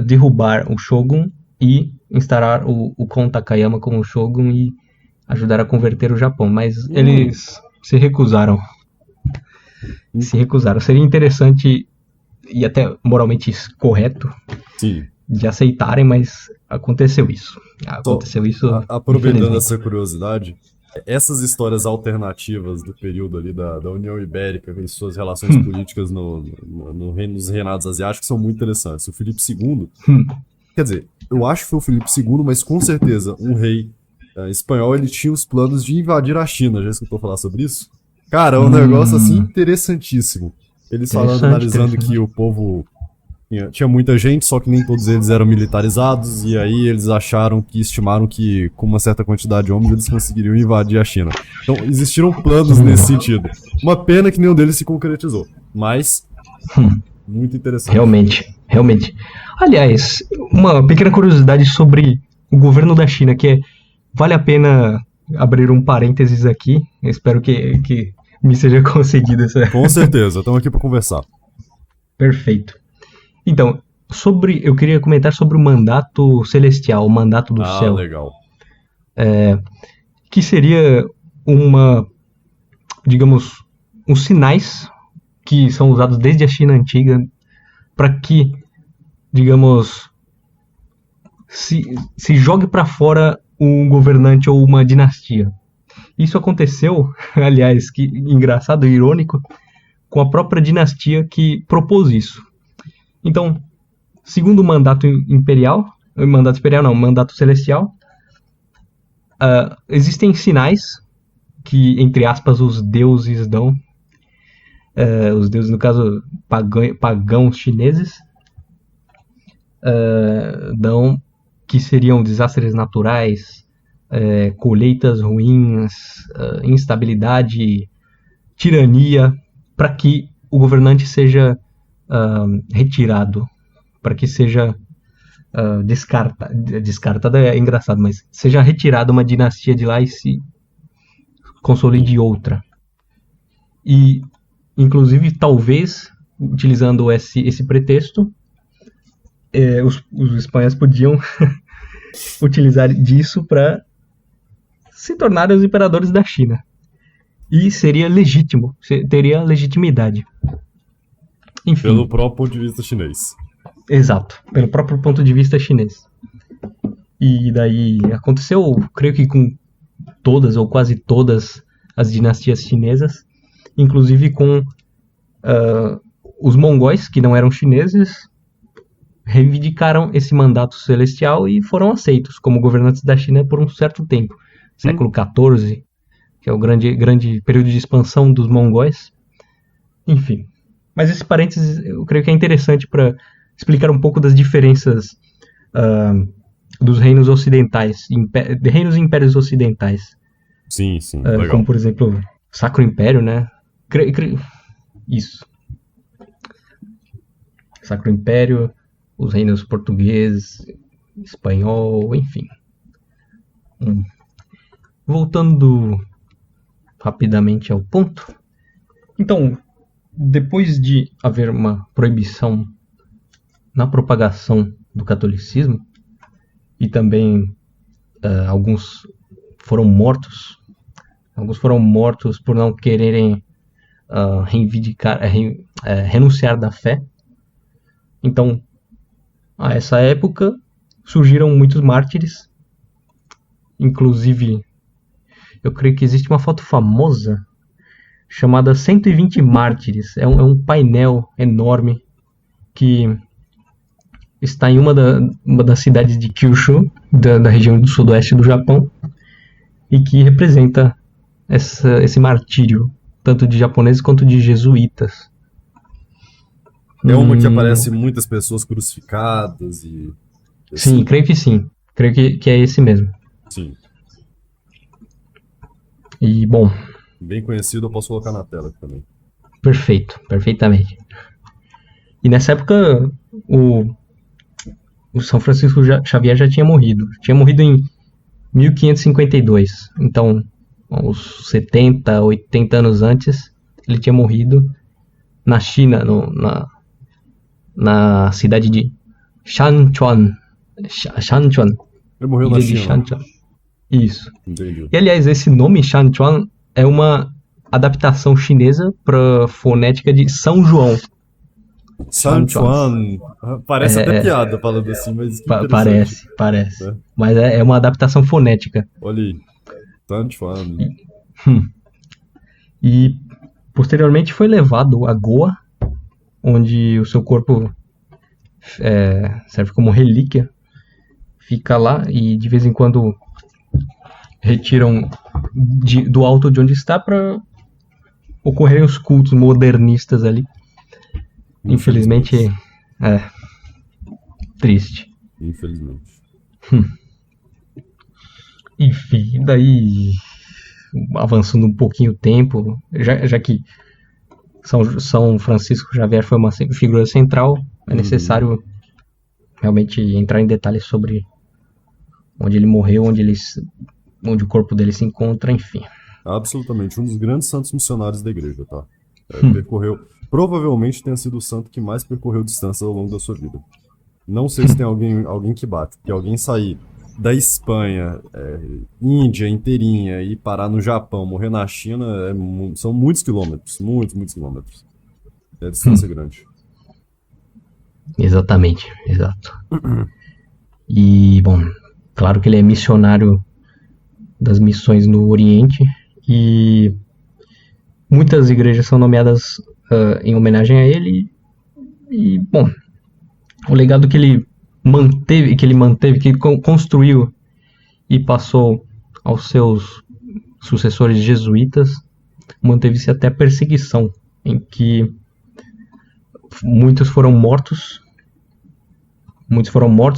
derrubar o Shogun e instaurar o Kon Takayama como Shogun e ajudar a converter o Japão. Mas eles se recusaram. Seria interessante e até moralmente correto de aceitarem, mas aconteceu isso. Aproveitando essa curiosidade, essas histórias alternativas do período ali da União Ibérica e suas relações políticas nos reinados asiáticos são muito interessantes. O Filipe II, quer dizer, eu acho que foi o Filipe II, mas com certeza um rei espanhol, ele tinha os planos de invadir a China. Já escutou falar sobre isso? Cara, é um negócio assim interessantíssimo. Eles analisando que o povo tinha muita gente, só que nem todos eles eram militarizados, e aí eles estimaram que com uma certa quantidade de homens eles conseguiriam invadir a China. Então existiram planos nesse sentido. Uma pena que nenhum deles se concretizou, mas muito interessante. Realmente. Aliás, uma pequena curiosidade sobre o governo da China, que vale a pena abrir um parênteses aqui. Eu espero que me seja concedida essa... Com certeza, estamos aqui para conversar. Perfeito. Então, eu queria comentar sobre o mandato celestial, o mandato do céu. Legal. Que seria uns sinais que são usados desde a China antiga para que, se jogue para fora um governante ou uma dinastia. Isso aconteceu, aliás, que engraçado e irônico, com a própria dinastia que propôs isso. Então, segundo o mandato celestial, existem sinais que, entre aspas, os deuses dão, os deuses, no caso, pagãos chineses, dão, que seriam desastres naturais, colheitas ruins, instabilidade, tirania, para que o governante seja retirado, para que seja descartada é engraçado, mas seja retirada uma dinastia de lá e se consolide outra. E, inclusive, talvez utilizando esse pretexto, os espanhóis podiam utilizar disso para se tornarem os imperadores da China. E seria legítimo, teria legitimidade. Enfim. Pelo próprio ponto de vista chinês. Exato, pelo próprio ponto de vista chinês. E daí aconteceu, creio que com todas ou quase todas as dinastias chinesas, inclusive com os mongóis, que não eram chineses, reivindicaram esse mandato celestial e foram aceitos como governantes da China por um certo tempo. Século XIV, que é o grande período de expansão dos mongóis. Enfim. Mas esse parênteses eu creio que é interessante para explicar um pouco das diferenças dos reinos ocidentais, reinos e impérios ocidentais. Sim, legal. Como, por exemplo, Sacro Império, né? Isso. Sacro Império, os reinos português, espanhol, enfim. Voltando rapidamente ao ponto. Então, depois de haver uma proibição na propagação do catolicismo, e também alguns foram mortos por não quererem renunciar da fé. Então, a essa época, surgiram muitos mártires, inclusive, eu creio que existe uma foto famosa chamada 120 Mártires. É um painel enorme que está em uma das cidades de Kyushu, da região do sudoeste do Japão, e que representa esse martírio, tanto de japoneses quanto de jesuítas. É uma que aparece muitas pessoas crucificadas e... Sim, creio que sim. Creio que é esse mesmo. Sim. E, bom... Bem conhecido, eu posso colocar na tela aqui também. Perfeitamente. E nessa época, o São Francisco Xavier já tinha morrido. Tinha morrido em 1552. Então, uns 70, 80 anos antes, ele tinha morrido na China, na cidade de Shanchuan. Ele morreu na China. Isso. Entendi. E, aliás, esse nome Shanchuan é uma adaptação chinesa para fonética de São João. Shanchuan. Parece até piada falando assim, mas que parece. É. Mas é uma adaptação fonética. Olha aí. Shanchuan. E posteriormente foi levado a Goa, onde o seu corpo serve como relíquia. Fica lá e de vez em quando retiram do alto de onde está para ocorrerem os cultos modernistas ali. Infelizmente, triste. Infelizmente. Enfim, daí avançando um pouquinho o tempo, já que São Francisco Xavier foi uma figura central, é necessário realmente entrar em detalhes sobre onde ele morreu, onde o corpo dele se encontra, enfim. Absolutamente, um dos grandes santos missionários da igreja, tá? Provavelmente tenha sido o santo que mais percorreu distâncias ao longo da sua vida. Não sei se tem alguém que bate, porque alguém sair da Espanha, Índia inteirinha, e parar no Japão, morrer na China, são muitos quilômetros, muitos quilômetros. É a distância grande. Exatamente, exato. E, bom, claro que ele é missionário das missões no Oriente, e muitas igrejas são nomeadas em homenagem a ele. E, bom, o legado que ele manteve, que ele construiu e passou aos seus sucessores jesuítas, manteve-se até a perseguição, em que muitos foram mortos,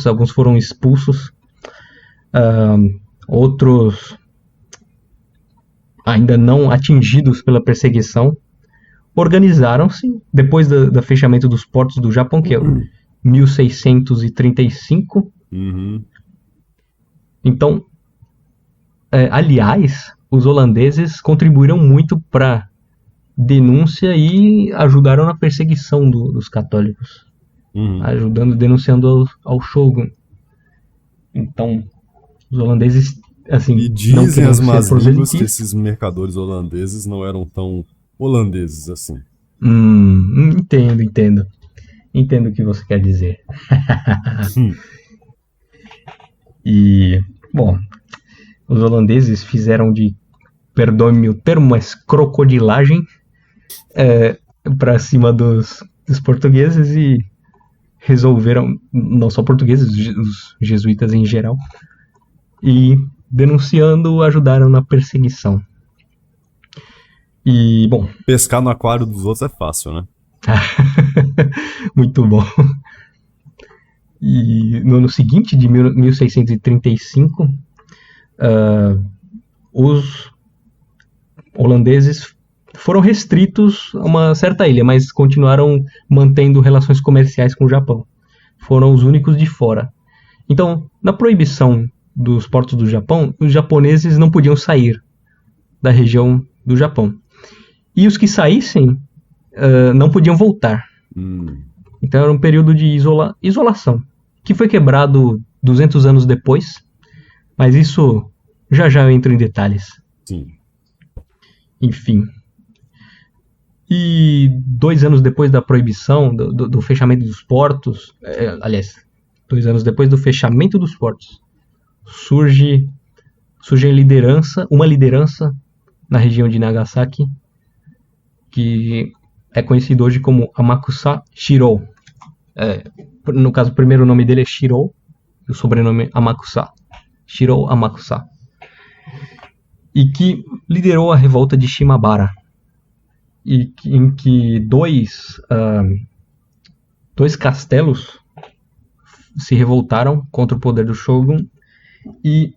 alguns foram expulsos, outros ainda não atingidos pela perseguição, organizaram-se depois do fechamento dos portos do Japão, que é 1635. Então, aliás, os holandeses contribuíram muito para denúncia e ajudaram na perseguição dos católicos, denunciando ao shogun. Então, os holandeses, assim, E não dizem querendo as ser más línguas que proselitistas. esses mercadores holandeses não eram tão holandeses assim. Entendo. Entendo o que você quer dizer. E, bom, os holandeses fizeram de, perdoe-me o termo, mas crocodilagem para cima dos portugueses e resolveram, não só portugueses, os jesuítas em geral, e denunciando ajudaram na perseguição. E, bom... Pescar no aquário dos outros é fácil, né? Muito bom. E no ano seguinte, de 1635, os holandeses foram restritos a uma certa ilha, mas continuaram mantendo relações comerciais com o Japão. Foram os únicos de fora. Então, na proibição dos portos do Japão, os japoneses não podiam sair da região do Japão. E os que saíssem não podiam voltar. Então era um período de isolação, que foi quebrado 200 anos depois, mas isso já eu entro em detalhes. Sim. Enfim. E 2 anos depois da proibição, do fechamento dos portos, 2 anos depois do fechamento dos portos, surge uma liderança na região de Nagasaki, que é conhecido hoje como Amakusa Shirou. No caso, o primeiro nome dele é Shirou, e o sobrenome Amakusa. Shirou Amakusa. E que liderou a revolta de Shimabara, em que dois castelos se revoltaram contra o poder do Shogun e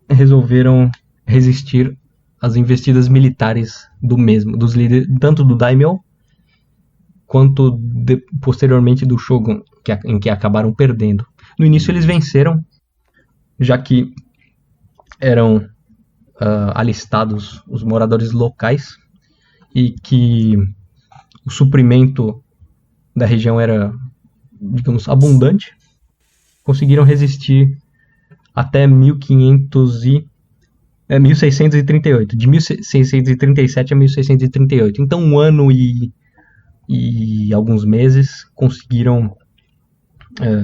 resolveram resistir às investidas militares do mesmo, dos líderes, tanto do Daimyo quanto posteriormente do Shogun, em que acabaram perdendo. No início eles venceram, já que eram alistados os moradores locais e que o suprimento da região era, digamos, abundante. Conseguiram resistir até 1638, de 1637 a 1638. Então, 1 ano e alguns meses conseguiram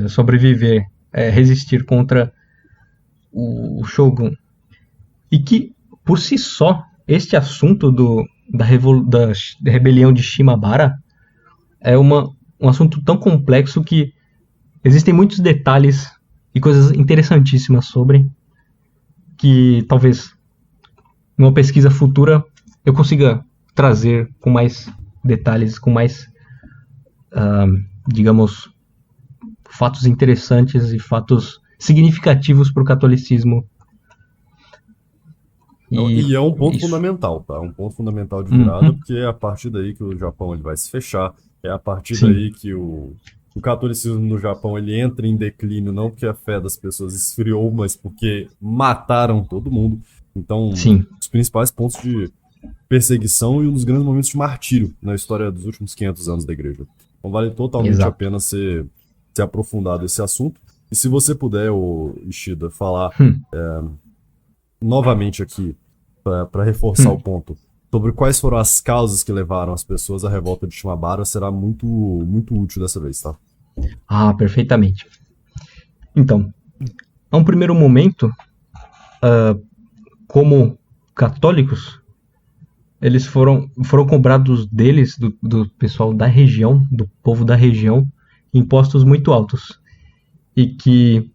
sobreviver, resistir contra o Shogun. E que, por si só, este assunto da rebelião de Shimabara é um assunto tão complexo que existem muitos detalhes e coisas interessantíssimas sobre, que talvez numa pesquisa futura eu consiga trazer com mais detalhes, com mais, digamos, fatos interessantes e fatos significativos para o catolicismo. E é um ponto fundamental, tá? Um ponto fundamental de virada, porque é a partir daí que o Japão ele vai se fechar, é a partir daí que o catolicismo no Japão ele entra em declínio, não porque a fé das pessoas esfriou, mas porque mataram todo mundo. Então, os principais pontos de perseguição e um dos grandes momentos de martírio na história dos últimos 500 anos da igreja. Então vale totalmente a pena ser aprofundado esse assunto. E se você puder, Ishida, falar novamente aqui, para reforçar o ponto, sobre quais foram as causas que levaram as pessoas à revolta de Shimabara, será muito, muito útil dessa vez, tá? Perfeitamente. Então, a um primeiro momento, como católicos, eles foram cobrados deles, do pessoal da região, do povo da região, impostos muito altos. E que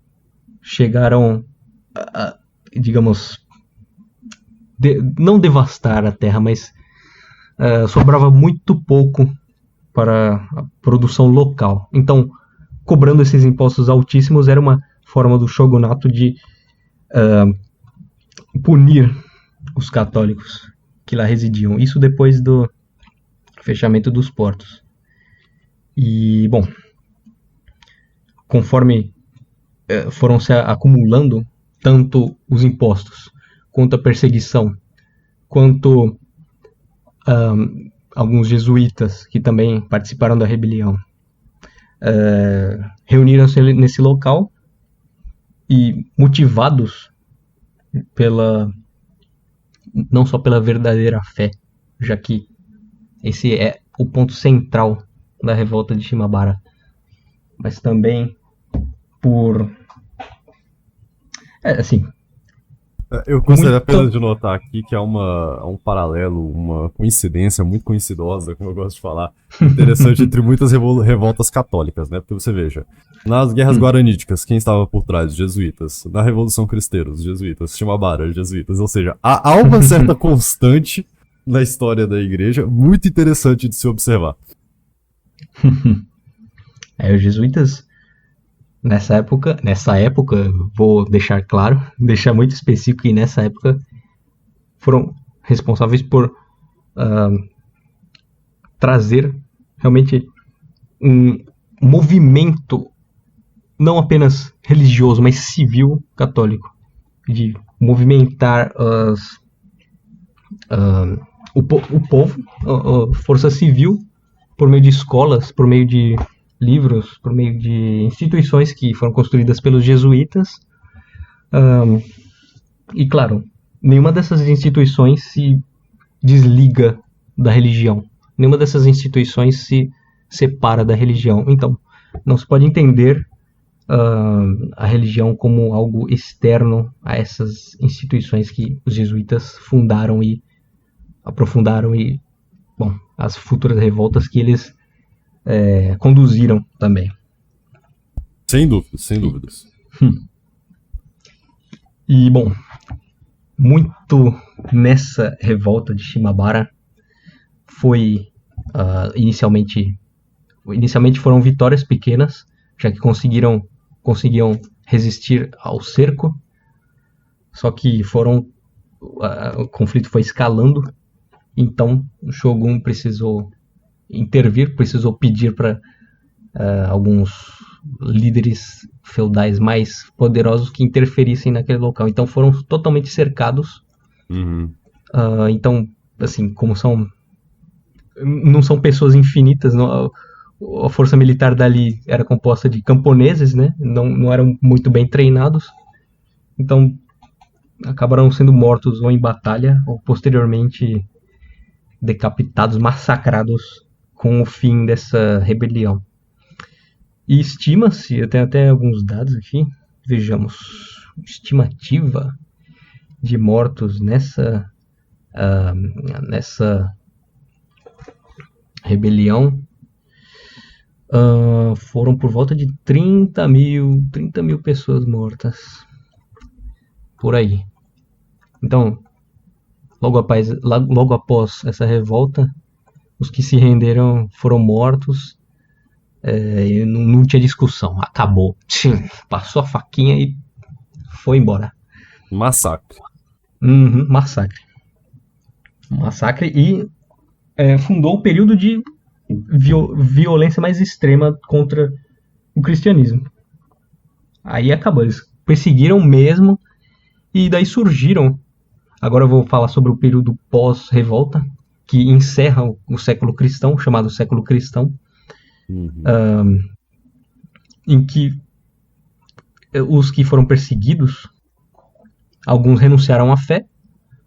chegaram a digamos, não devastar a terra, mas sobrava muito pouco para a produção local. Então, cobrando esses impostos altíssimos era uma forma do shogunato de punir os católicos que lá residiam. Isso depois do fechamento dos portos. E, bom, conforme foram se acumulando tanto os impostos, quanto a perseguição, quanto alguns jesuítas que também participaram da rebelião reuniram-se nesse local e, motivados não só pela verdadeira fé, já que esse é o ponto central da revolta de Shimabara, mas também por assim, Eu gostaria apenas de notar aqui que há um paralelo, uma coincidência muito coincidosa, como eu gosto de falar, interessante entre muitas revoltas católicas, né? Porque você veja, nas guerras guaraníticas, quem estava por trás? Os jesuítas. Na Revolução Cristera, os jesuítas. Shimabara, os jesuítas. Ou seja, há uma certa constante na história da igreja, muito interessante de se observar. Os jesuítas, nessa época, vou deixar claro, deixar muito específico que nessa época foram responsáveis por trazer realmente um movimento não apenas religioso, mas civil católico, de movimentar o povo, a força civil, por meio de escolas, por meio de livros, por meio de instituições que foram construídas pelos jesuítas. E claro, nenhuma dessas instituições se desliga da religião. Nenhuma dessas instituições se separa da religião. Então, não se pode entender a religião como algo externo a essas instituições que os jesuítas fundaram e aprofundaram e, bom, as futuras revoltas que eles conduziram também. Sem dúvidas, sem dúvidas. E, bom, muito nessa revolta de Shimabara foi inicialmente foram vitórias pequenas, já que conseguiam resistir ao cerco, só que o conflito foi escalando, então o Shogun precisou intervir, precisou pedir para alguns líderes feudais mais poderosos que interferissem naquele local. Então foram totalmente cercados. Então, assim, como não são pessoas infinitas, a força militar dali era composta de camponeses, né? Não eram muito bem treinados. Então acabaram sendo mortos ou em batalha ou posteriormente decapitados, massacrados com o fim dessa rebelião. E estima-se, eu tenho até alguns dados aqui, vejamos, estimativa de mortos nessa rebelião foram por volta de 30 mil pessoas mortas, por aí. Então, logo após essa revolta, os que se renderam foram mortos. Não tinha discussão, acabou. Passou a faquinha e foi embora. Massacre. Massacre e fundou um período de violência mais extrema contra o cristianismo. Aí acabou, eles perseguiram mesmo e daí surgiram. Agora eu vou falar sobre o período pós-revolta, que encerra o século cristão, chamado século cristão. Em que os que foram perseguidos, alguns renunciaram à fé,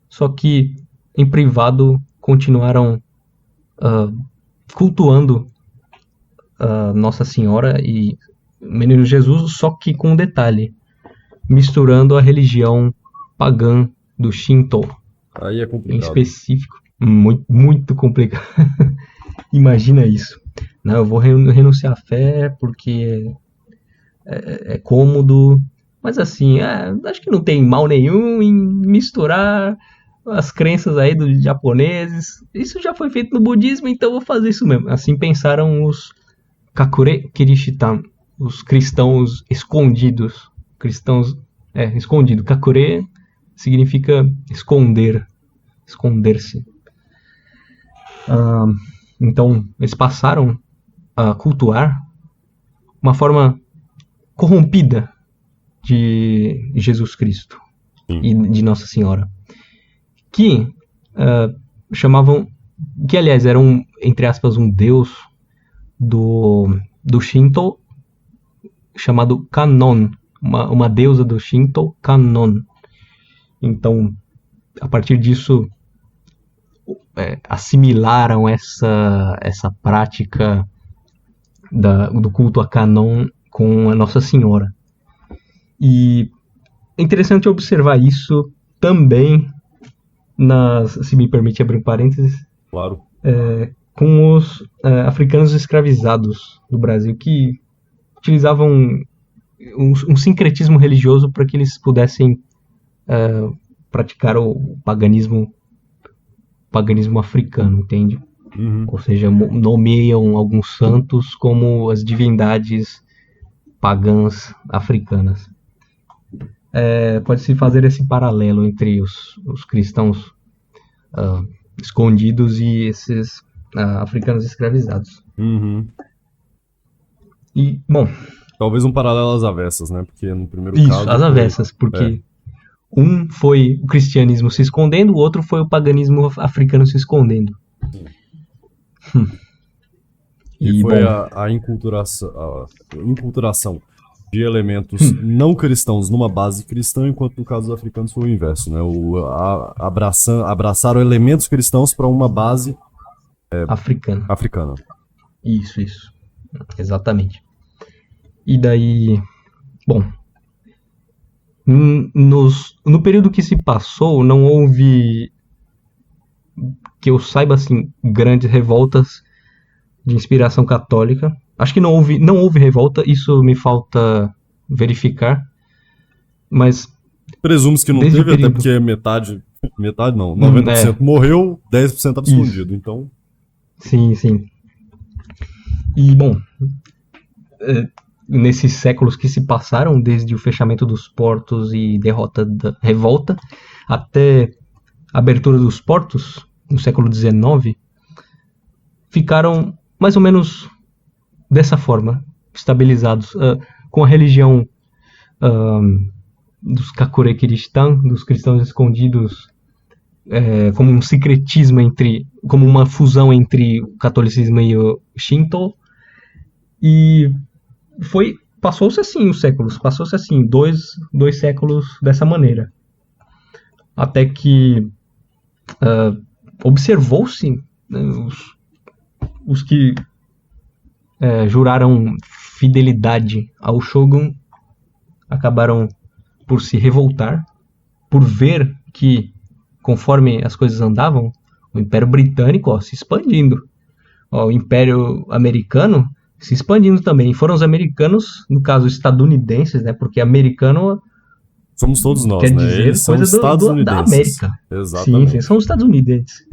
só que em privado continuaram cultuando Nossa Senhora e Menino Jesus, só que com um detalhe, misturando a religião pagã do Shinto. Aí é complicado. Em específico, muito, muito complicado. Imagina isso. Não, eu vou renunciar à fé porque é cômodo, mas assim, acho que não tem mal nenhum em misturar as crenças aí dos japoneses. Isso já foi feito no budismo, então eu vou fazer isso mesmo. Assim pensaram os Kakure Kirishitan, os cristãos escondidos. Escondido. Kakure significa esconder-se. Então, eles passaram a cultuar uma forma corrompida de Jesus Cristo. E de Nossa Senhora, que chamavam que aliás era entre aspas, um deus do Shinto, chamado Kannon, uma deusa do Shinto, Kannon. Então, a partir disso, assimilaram essa prática do culto a Kannon com a Nossa Senhora. E é interessante observar isso também se me permite abrir um parênteses, Claro. com os africanos escravizados do Brasil, que utilizavam um sincretismo religioso para que eles pudessem praticar o paganismo africano, entende? Uhum. Ou seja, nomeiam alguns santos como as divindades pagãs africanas. Pode-se fazer esse paralelo entre os cristãos escondidos e esses africanos escravizados. Uhum. E, bom... Talvez um paralelo às avessas, né? Porque no primeiro Isso, caso... às avessas, porque um foi o cristianismo se escondendo, o outro foi o paganismo africano se escondendo. E foi bom, a inculturação de elementos não cristãos numa base cristã, enquanto no caso dos africanos foi o inverso, né? Abraçaram elementos cristãos para uma base africana. Isso. Exatamente. E daí, bom, no período que se passou, não houve, que eu saiba assim, grandes revoltas de inspiração católica. Acho que não houve revolta, isso me falta verificar, mas... Presumo-se que não teve, até porque metade não, 90% morreu, 10% estava escondido, então... Sim. E, bom, nesses séculos que se passaram, desde o fechamento dos portos e derrota da revolta, até a abertura dos portos, no século XIX, ficaram mais ou menos dessa forma, estabilizados, com a religião dos Kakure-Kirishtan, dos cristãos escondidos, como um sincretismo como uma fusão entre o catolicismo e o Shinto, e passou-se assim os séculos, passou-se assim, dois séculos dessa maneira, até que observou-se, né, os que juraram fidelidade ao Shogun acabaram por se revoltar, por ver que, conforme as coisas andavam, o Império Britânico se expandindo, o Império Americano se expandindo também. Foram os americanos, no caso estadunidenses, né? Porque americano somos todos nós, quer né? dizer Eles são coisa da América. Exatamente. Sim, são estadunidenses.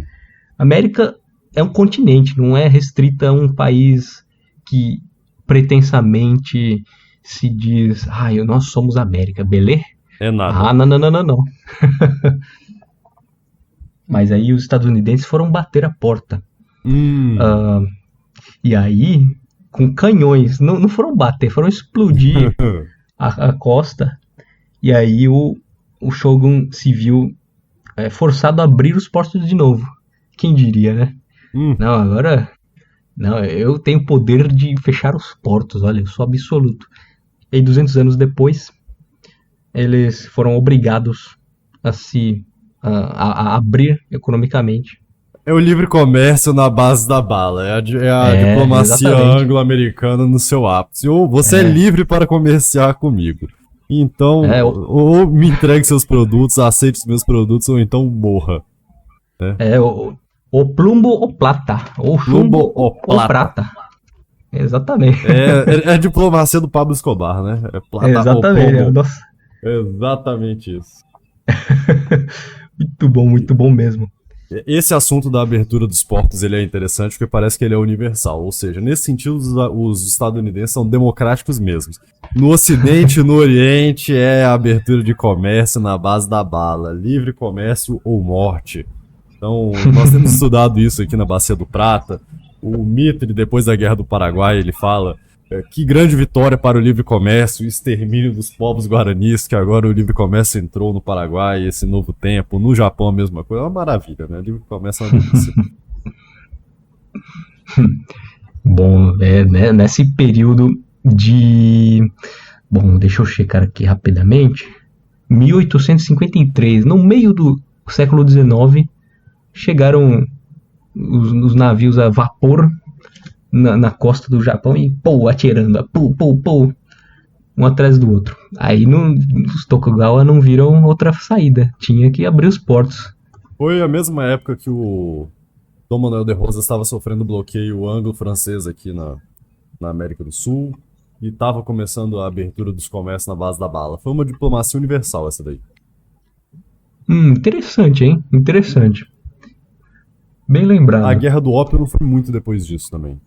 América é um continente, não é restrita a um país que pretensamente se diz, nós somos América, beleza? É nada. Não. Mas aí os estadunidenses foram bater a porta. E aí, com canhões, não foram bater, foram explodir a costa. E aí o Shogun se viu forçado a abrir os portos de novo. Quem diria, né? Não, agora... Não, eu tenho poder de fechar os portos, olha, eu sou absoluto. E 200 anos depois, eles foram obrigados a abrir economicamente. É o livre comércio na base da bala, é a diplomacia anglo-americana no seu ápice. Ou você é livre para comerciar comigo. Então, ou me entregue seus produtos, aceite os meus produtos, ou então morra. Né? O plumbo ou plata, ou chumbo ou prata. Exatamente. É a diplomacia do Pablo Escobar, né? É plata exatamente. ou plumbo. Exatamente isso. Muito bom mesmo. Esse assunto da abertura dos portos ele é interessante porque parece que ele é universal, ou seja, nesse sentido os estadunidenses são democráticos mesmos. No Ocidente e no Oriente é a abertura de comércio na base da bala, livre comércio ou morte. Então nós temos estudado isso aqui na Bacia do Prata. O Mitre, depois da Guerra do Paraguai, ele fala que grande vitória para o livre comércio, o extermínio dos povos guaranis, que agora o livre comércio entrou no Paraguai, esse novo tempo. No Japão a mesma coisa, é uma maravilha, né? O livre comércio é uma delícia. Bom, né, nesse período de... Bom, deixa eu checar aqui rapidamente. 1853, no meio do século XIX, chegaram os navios a vapor na costa do Japão e atirando, um atrás do outro. Aí os Tokugawa não viram outra saída, tinha que abrir os portos. Foi a mesma época que o Dom Manuel de Rosas estava sofrendo bloqueio anglo-francês aqui na América do Sul e estava começando a abertura dos comércios na base da bala. Foi uma diplomacia universal essa daí. Interessante, hein? Interessante. Bem lembrado. A Guerra do Ópio não foi muito depois disso também.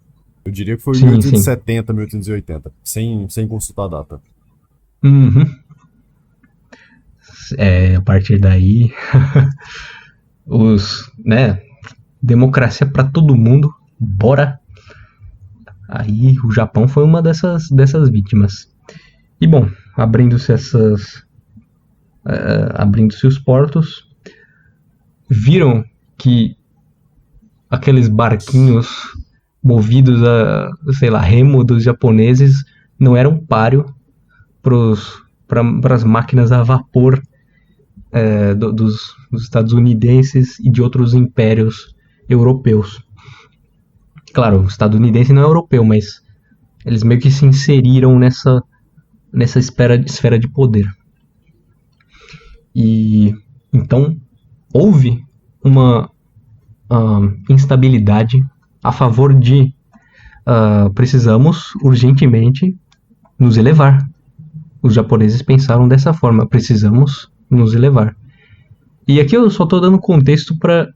Eu diria que foi em Sim, 1870, 1880, sem consultar a data. Uhum. A partir daí, democracia para todo mundo, bora. Aí o Japão foi uma dessas vítimas. E bom, abrindo-se os portos, viram que aqueles barquinhos movidos a, sei lá, remo dos japoneses não eram páreo para as máquinas a vapor dos estadunidenses e de outros impérios europeus. Claro, o estadunidense não é europeu, mas eles meio que se inseriram nessa esfera de poder. E então houve uma instabilidade a favor de precisamos urgentemente nos elevar. Os japoneses pensaram dessa forma, precisamos nos elevar. E aqui eu só estou dando contexto para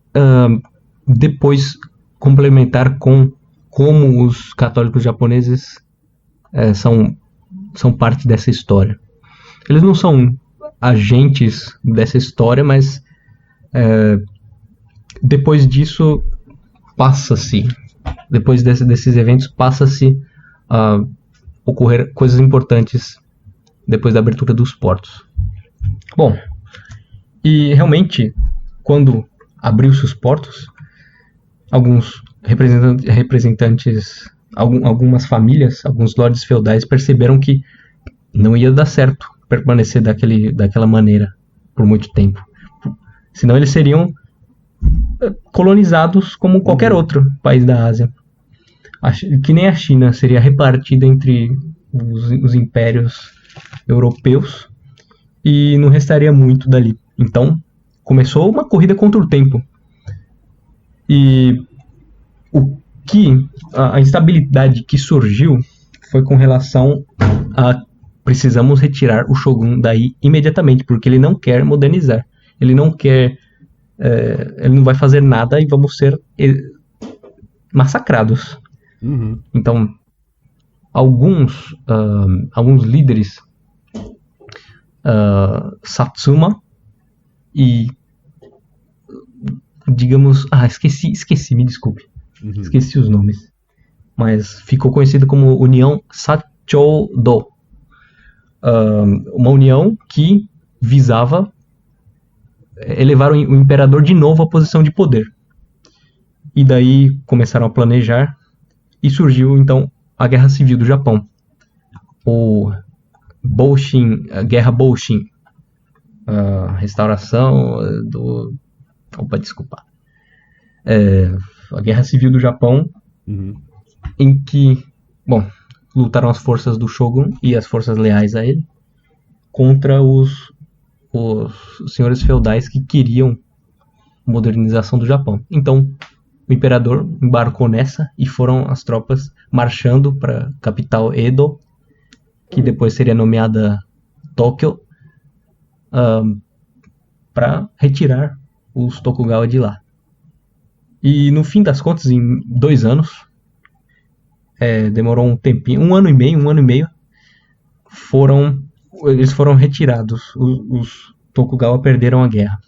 depois complementar com como os católicos japoneses são parte dessa história. Eles não são agentes dessa história, mas depois disso passa-se, depois desses eventos passa-se a ocorrer coisas importantes depois da abertura dos portos. Bom, e realmente quando abriu-se os portos, alguns representantes, algumas famílias, alguns lordes feudais perceberam que não ia dar certo permanecer daquela maneira por muito tempo. Senão eles seriam colonizados como qualquer outro país da Ásia. Que nem a China seria repartida entre os impérios europeus e não restaria muito dali. Então começou uma corrida contra o tempo. E a instabilidade que surgiu foi com relação a precisamos retirar o Shogun daí imediatamente, porque ele não quer modernizar. Ele não quer... ele não vai fazer nada e vamos ser massacrados. Uhum. Então, alguns líderes, Satsuma e, digamos... esqueci, me desculpe. Uhum. Esqueci os nomes. Mas ficou conhecido como União Sachodo. Uma união que visava elevar o imperador de novo à posição de poder. E daí começaram a planejar e surgiu então a Guerra Civil do Japão. A Guerra Boshin. Restauração do... Opa, desculpa. A Guerra Civil do Japão, em que, lutaram as forças do Shogun e as forças leais a ele contra os senhores feudais que queriam modernização do Japão. Então, o imperador embarcou nessa e foram as tropas marchando para a capital Edo, que depois seria nomeada Tóquio, para retirar os Tokugawa de lá. E no fim das contas, em 2 anos, demorou um tempinho, um ano e meio, eles foram retirados. Os Tokugawa perderam a guerra.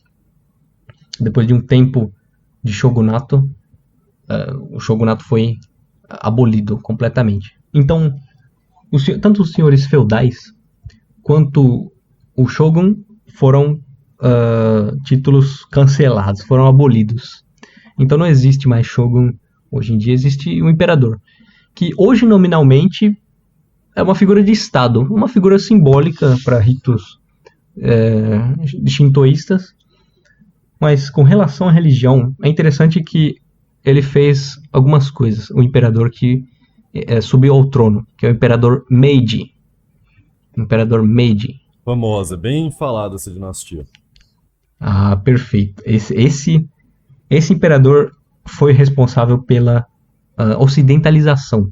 Depois de um tempo de shogunato, o shogunato foi abolido completamente. Então, tanto os senhores feudais quanto o shogun foram títulos cancelados, foram abolidos. Então não existe mais shogun Hoje em dia existe o imperador, que hoje nominalmente é uma figura de Estado, uma figura simbólica para ritos shintoístas, mas com relação à religião, é interessante que ele fez algumas coisas, o imperador que subiu ao trono, que é o imperador Meiji. Imperador Meiji. Famosa, bem falada essa dinastia. Ah, perfeito. Esse imperador foi responsável pela ocidentalização.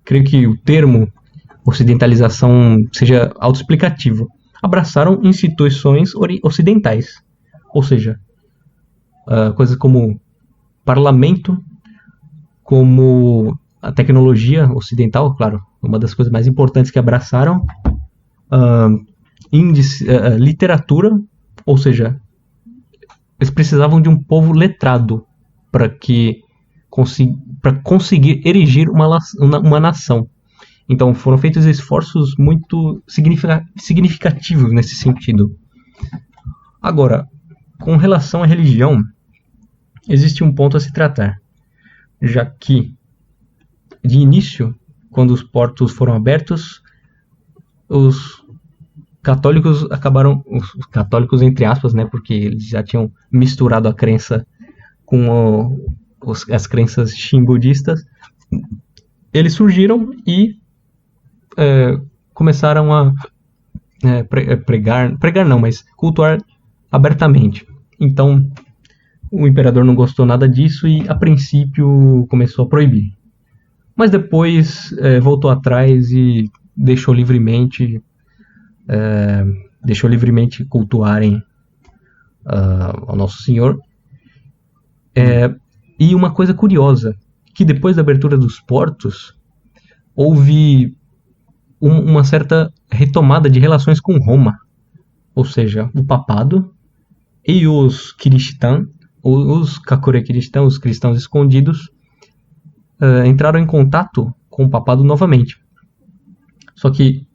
Creio que o termo ocidentalização seja autoexplicativo. Abraçaram instituições ocidentais, ou seja, coisas como parlamento, como a tecnologia ocidental, claro, uma das coisas mais importantes que abraçaram, literatura, ou seja, eles precisavam de um povo letrado para conseguir erigir uma nação. Então foram feitos esforços muito significativos nesse sentido. Agora, com relação à religião, existe um ponto a se tratar, já que, de início, quando os portos foram abertos, os católicos os católicos entre aspas, né, porque eles já tinham misturado a crença com as crenças shin-budistas, eles surgiram e começaram a pregar não, mas cultuar abertamente. Então, o imperador não gostou nada disso e, a princípio, começou a proibir. Mas depois voltou atrás e deixou livremente cultuarem ao Nosso Senhor. E uma coisa curiosa, que depois da abertura dos portos, houve uma certa retomada de relações com Roma. Ou seja, o papado e os Kirishitan, os Kakure Kirishitan, os cristãos escondidos, entraram em contato com o papado novamente. Só que,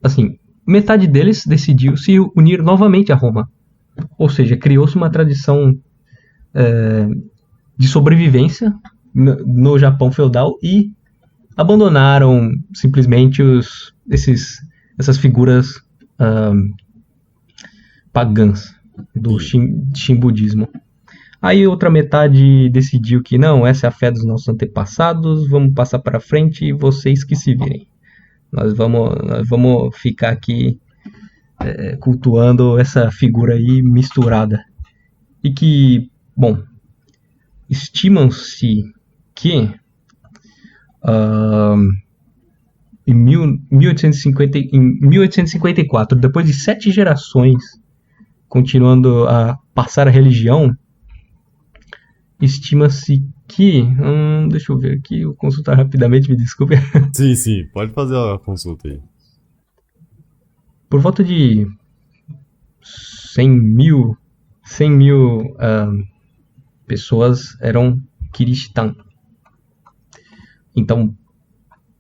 assim, metade deles decidiu se unir novamente a Roma. Ou seja, criou-se uma tradição de sobrevivência no Japão feudal e abandonaram simplesmente essas figuras pagãs do Shin-budismo. Aí outra metade decidiu que não, essa é a fé dos nossos antepassados, vamos passar para frente e vocês que se virem. Nós vamos ficar aqui cultuando essa figura aí misturada. E que, bom, estimam-se que em 1854, depois de 7 gerações continuando a passar a religião, estima-se que... deixa eu ver aqui, vou consultar rapidamente, me desculpe. Sim, pode fazer a consulta aí. Por volta de 100 mil pessoas eram Kirishitan. Então...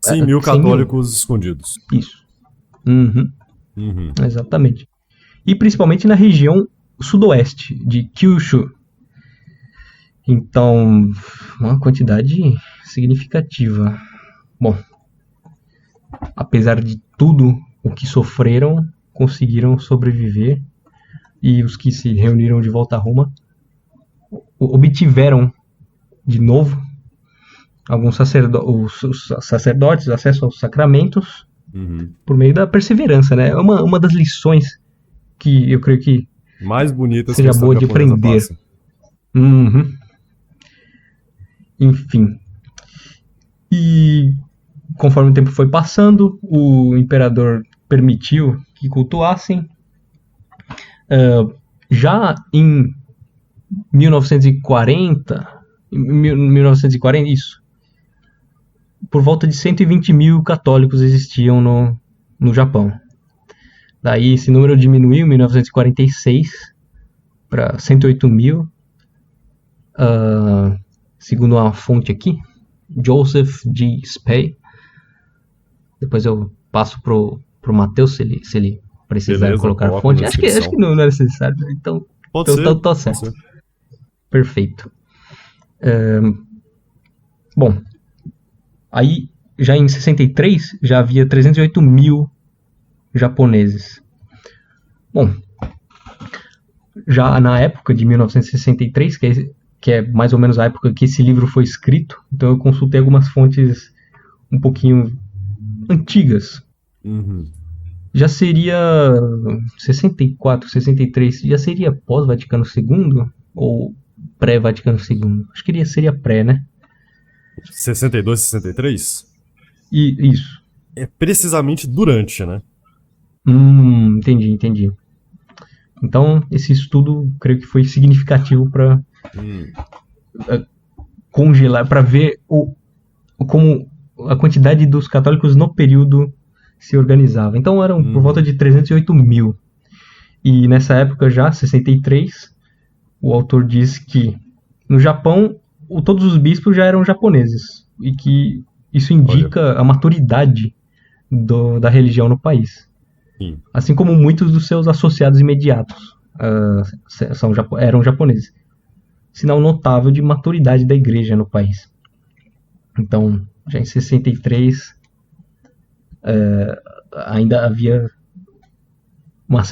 100 mil católicos escondidos. Isso. Uhum. Exatamente. E principalmente na região sudoeste de Kyushu. Então, uma quantidade significativa. Bom, apesar de tudo o que sofreram, conseguiram sobreviver. E os que se reuniram de volta a Roma obtiveram de novo alguns sacerdotes, acesso aos sacramentos, por meio da perseverança, né? Uma das lições que eu creio que mais bonitas seja boa de aprender. Enfim. E conforme o tempo foi passando, o imperador permitiu que cultuassem. Já em 1940, isso, por volta de 120 mil católicos existiam no Japão. Daí esse número diminuiu em 1946 para 108 mil, segundo uma fonte aqui, Joseph G. Spey. Depois eu passo pro Matheus se ele precisar. Beleza, colocar a fonte. Acho que não é necessário. Então, pode ser, tá certo. Perfeito. Bom, aí já em 63 já havia 308 mil japoneses. Bom, já na época de 1963, que é mais ou menos a época que esse livro foi escrito, então eu consultei algumas fontes um pouquinho antigas. Já seria 64, 63, já seria pós-Vaticano II ou pré-Vaticano II? Acho que seria pré, né? 62, 63? E isso. É precisamente durante, né? Entendi. Então, esse estudo, creio que foi significativo para congelar, para ver como a quantidade dos católicos no período se organizava. Então, eram por volta de 308 mil. E nessa época já, 63, o autor diz que no Japão, todos os bispos já eram japoneses. E que isso indica a maturidade da religião no país. Sim. Assim como muitos dos seus associados imediatos eram japoneses. Sinal notável de maturidade da igreja no país. Então, já em 63, ainda havia uma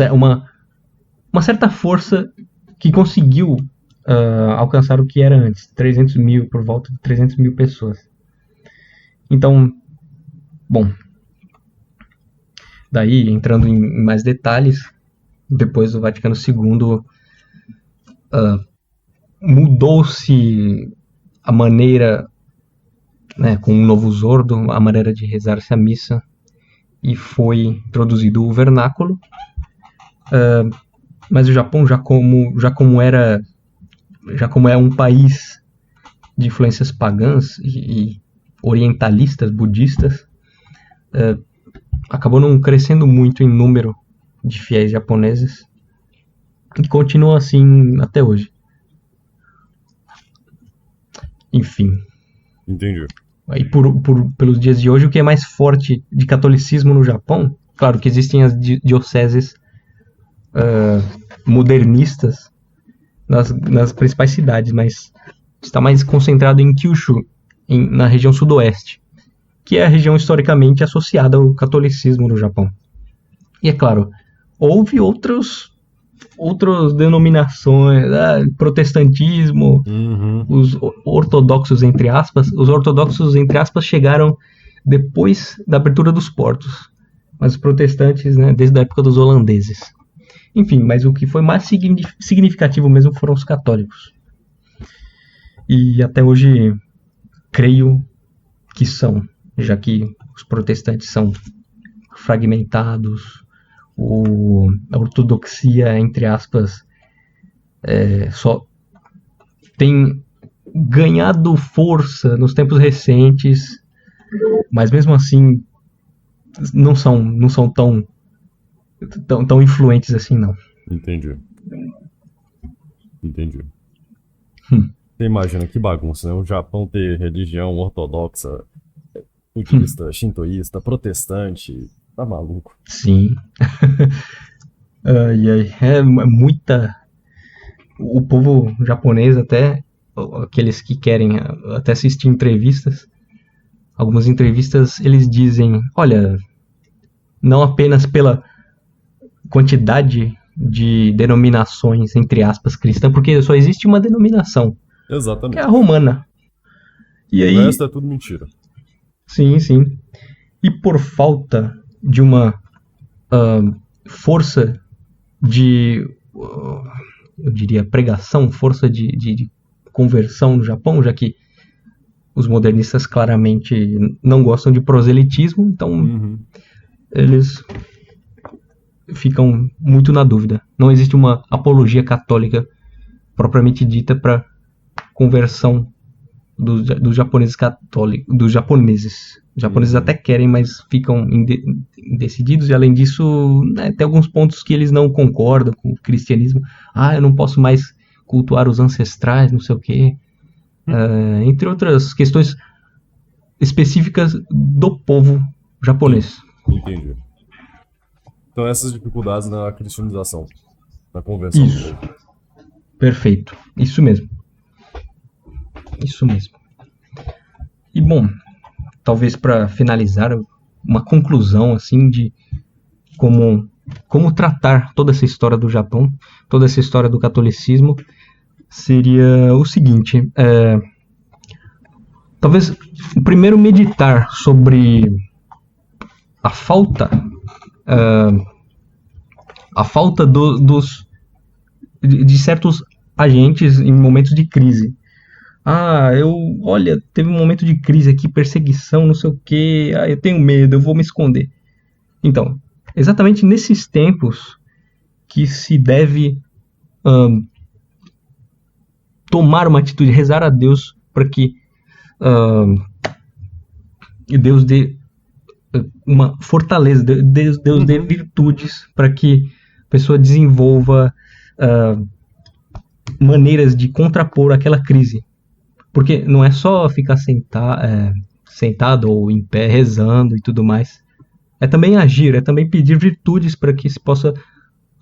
certa força que conseguiu alcançar o que era antes, 300 mil, por volta de 300 mil pessoas. Então, bom, daí, entrando em mais detalhes, depois do Vaticano II, mudou-se a maneira, né, com um novo zordo, a maneira de rezar-se a missa, e foi introduzido o vernáculo. Mas o Japão, já como é um país de influências pagãs e orientalistas, budistas, acabou não crescendo muito em número de fiéis japoneses e continua assim até hoje. Enfim. Entendi. Aí pelos dias de hoje, o que é mais forte de catolicismo no Japão? Claro que existem as dioceses modernistas nas principais cidades, mas está mais concentrado em Kyushu, na região sudoeste, que é a região historicamente associada ao catolicismo no Japão. E é claro, houve outras denominações, protestantismo, os ortodoxos, entre aspas. Os ortodoxos, entre aspas, chegaram depois da abertura dos portos, mas os protestantes, né, desde a época dos holandeses. Enfim, mas o que foi mais significativo mesmo foram os católicos. E até hoje, creio que são, já que os protestantes são fragmentados, a ortodoxia, entre aspas, só tem ganhado força nos tempos recentes, mas mesmo assim não são tão influentes assim, não. Entendi. Você imagina que bagunça, né? O Japão ter religião ortodoxa, budista, shintoísta, protestante, tá maluco. Sim. É muita... O povo japonês, até aqueles que querem até assistir entrevistas, algumas entrevistas eles dizem, olha, não apenas pela quantidade de denominações, entre aspas, cristã, porque só existe uma denominação, Exatamente. que é a romana. E aí, o resto é tudo mentira. Sim. E por falta de uma força de, eu diria, pregação, força de conversão no Japão, já que os modernistas claramente não gostam de proselitismo, então eles ficam muito na dúvida. Não existe uma apologia católica propriamente dita para conversão dos japoneses católicos, dos japoneses. Os japoneses até querem, mas ficam indecididos, e além disso, né, tem alguns pontos que eles não concordam com o cristianismo. Eu não posso mais cultuar os ancestrais, não sei o quê. Entre outras questões específicas do povo japonês. Entendi. Então essas dificuldades na cristianização, na conversão do povo. Perfeito. Isso mesmo. E bom, talvez para finalizar, uma conclusão assim de como tratar toda essa história do Japão, toda essa história do catolicismo, seria o seguinte: talvez primeiro meditar sobre a falta de certos agentes em momentos de crise. Olha, teve um momento de crise aqui, perseguição, não sei o que, eu tenho medo, eu vou me esconder. Então, exatamente nesses tempos que se deve tomar uma atitude, rezar a Deus para que Deus dê uma fortaleza, Deus dê virtudes para que a pessoa desenvolva maneiras de contrapor aquela crise. Porque não é só ficar sentado ou em pé rezando e tudo mais. É também agir, é também pedir virtudes para que se possa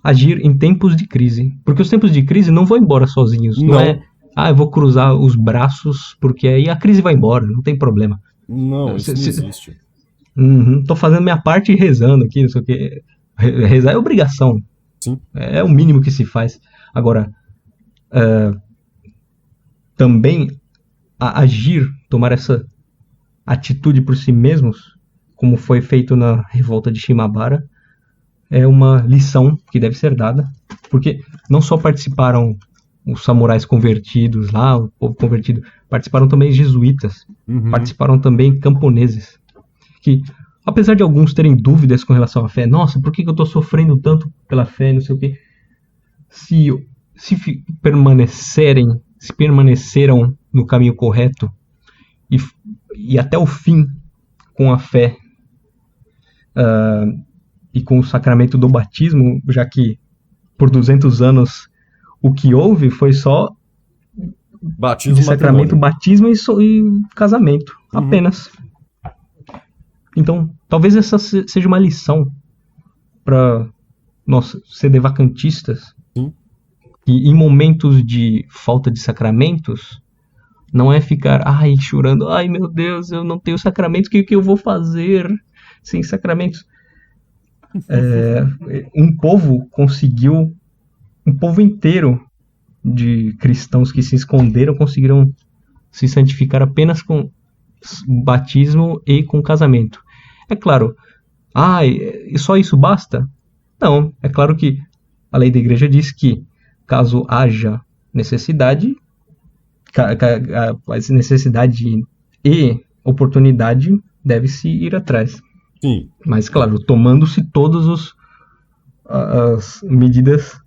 agir em tempos de crise. Porque os tempos de crise não vão embora sozinhos. Não é, eu vou cruzar os braços porque aí a crise vai embora, não tem problema. Não, isso não existe. Tô fazendo minha parte e rezando aqui, não sei o que. Rezar é obrigação. Sim. É o mínimo que se faz. Agora, também agir, tomar essa atitude por si mesmos, como foi feito na revolta de Shimabara, é uma lição que deve ser dada, porque não só participaram os samurais convertidos lá, o povo convertido, participaram também jesuítas, participaram também camponeses, que apesar de alguns terem dúvidas com relação à fé, nossa, por que eu estou sofrendo tanto pela fé, não sei o quê, se permaneceram no caminho correto e até o fim com a fé e com o sacramento do batismo, já que por 200 anos o que houve foi só batismo, de sacramento, batismo e casamento, apenas. Então, talvez essa seja uma lição para nós sedevacantistas, que em momentos de falta de sacramentos, não é ficar chorando, meu Deus, eu não tenho sacramento, o que eu vou fazer sem sacramentos? Um povo inteiro de cristãos que se esconderam conseguiram se santificar apenas com batismo e com casamento. É claro, só isso basta? Não, é claro que a lei da igreja diz que caso haja necessidade e oportunidade, deve-se ir atrás. Sim. Mas, claro, tomando-se todas as medidas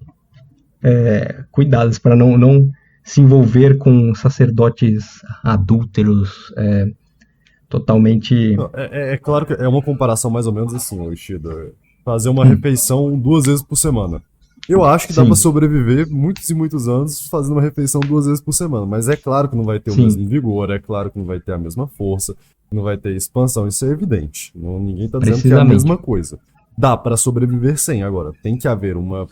cuidadas para não se envolver com sacerdotes adúlteros, totalmente... É claro que é uma comparação mais ou menos assim, Ishida. Fazer uma refeição 2 vezes por semana. Eu acho que dá pra sobreviver muitos e muitos anos fazendo uma refeição 2 vezes por semana, mas é claro que não vai ter o mesmo vigor, é claro que não vai ter a mesma força, não vai ter expansão, isso é evidente. Ninguém tá dizendo que é a mesma coisa. Dá pra sobreviver sem, agora tem que haver uma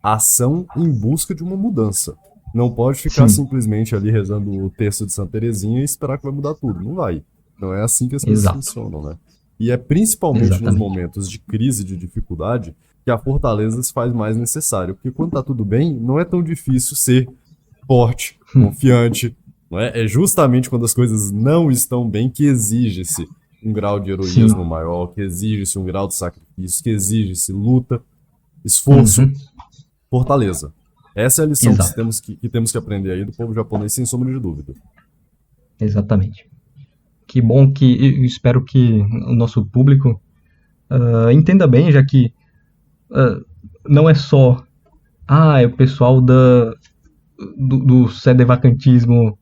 ação em busca de uma mudança. Não pode ficar simplesmente ali rezando o texto de Santa Teresinha e esperar que vai mudar tudo. Não vai. Não é assim que as coisas funcionam, né? E é principalmente nos momentos de crise, de dificuldade, que a fortaleza se faz mais necessário. Porque quando tá tudo bem, não é tão difícil ser forte, confiante. Não é? É justamente quando as coisas não estão bem que exige-se um grau de heroísmo maior, que exige-se um grau de sacrifício, que exige-se luta, esforço, fortaleza. Essa é a lição que temos que aprender aí do povo japonês, sem sombra de dúvida. Exatamente. Que bom eu espero que o nosso público entenda bem, já que não é só o pessoal do sedevacantismo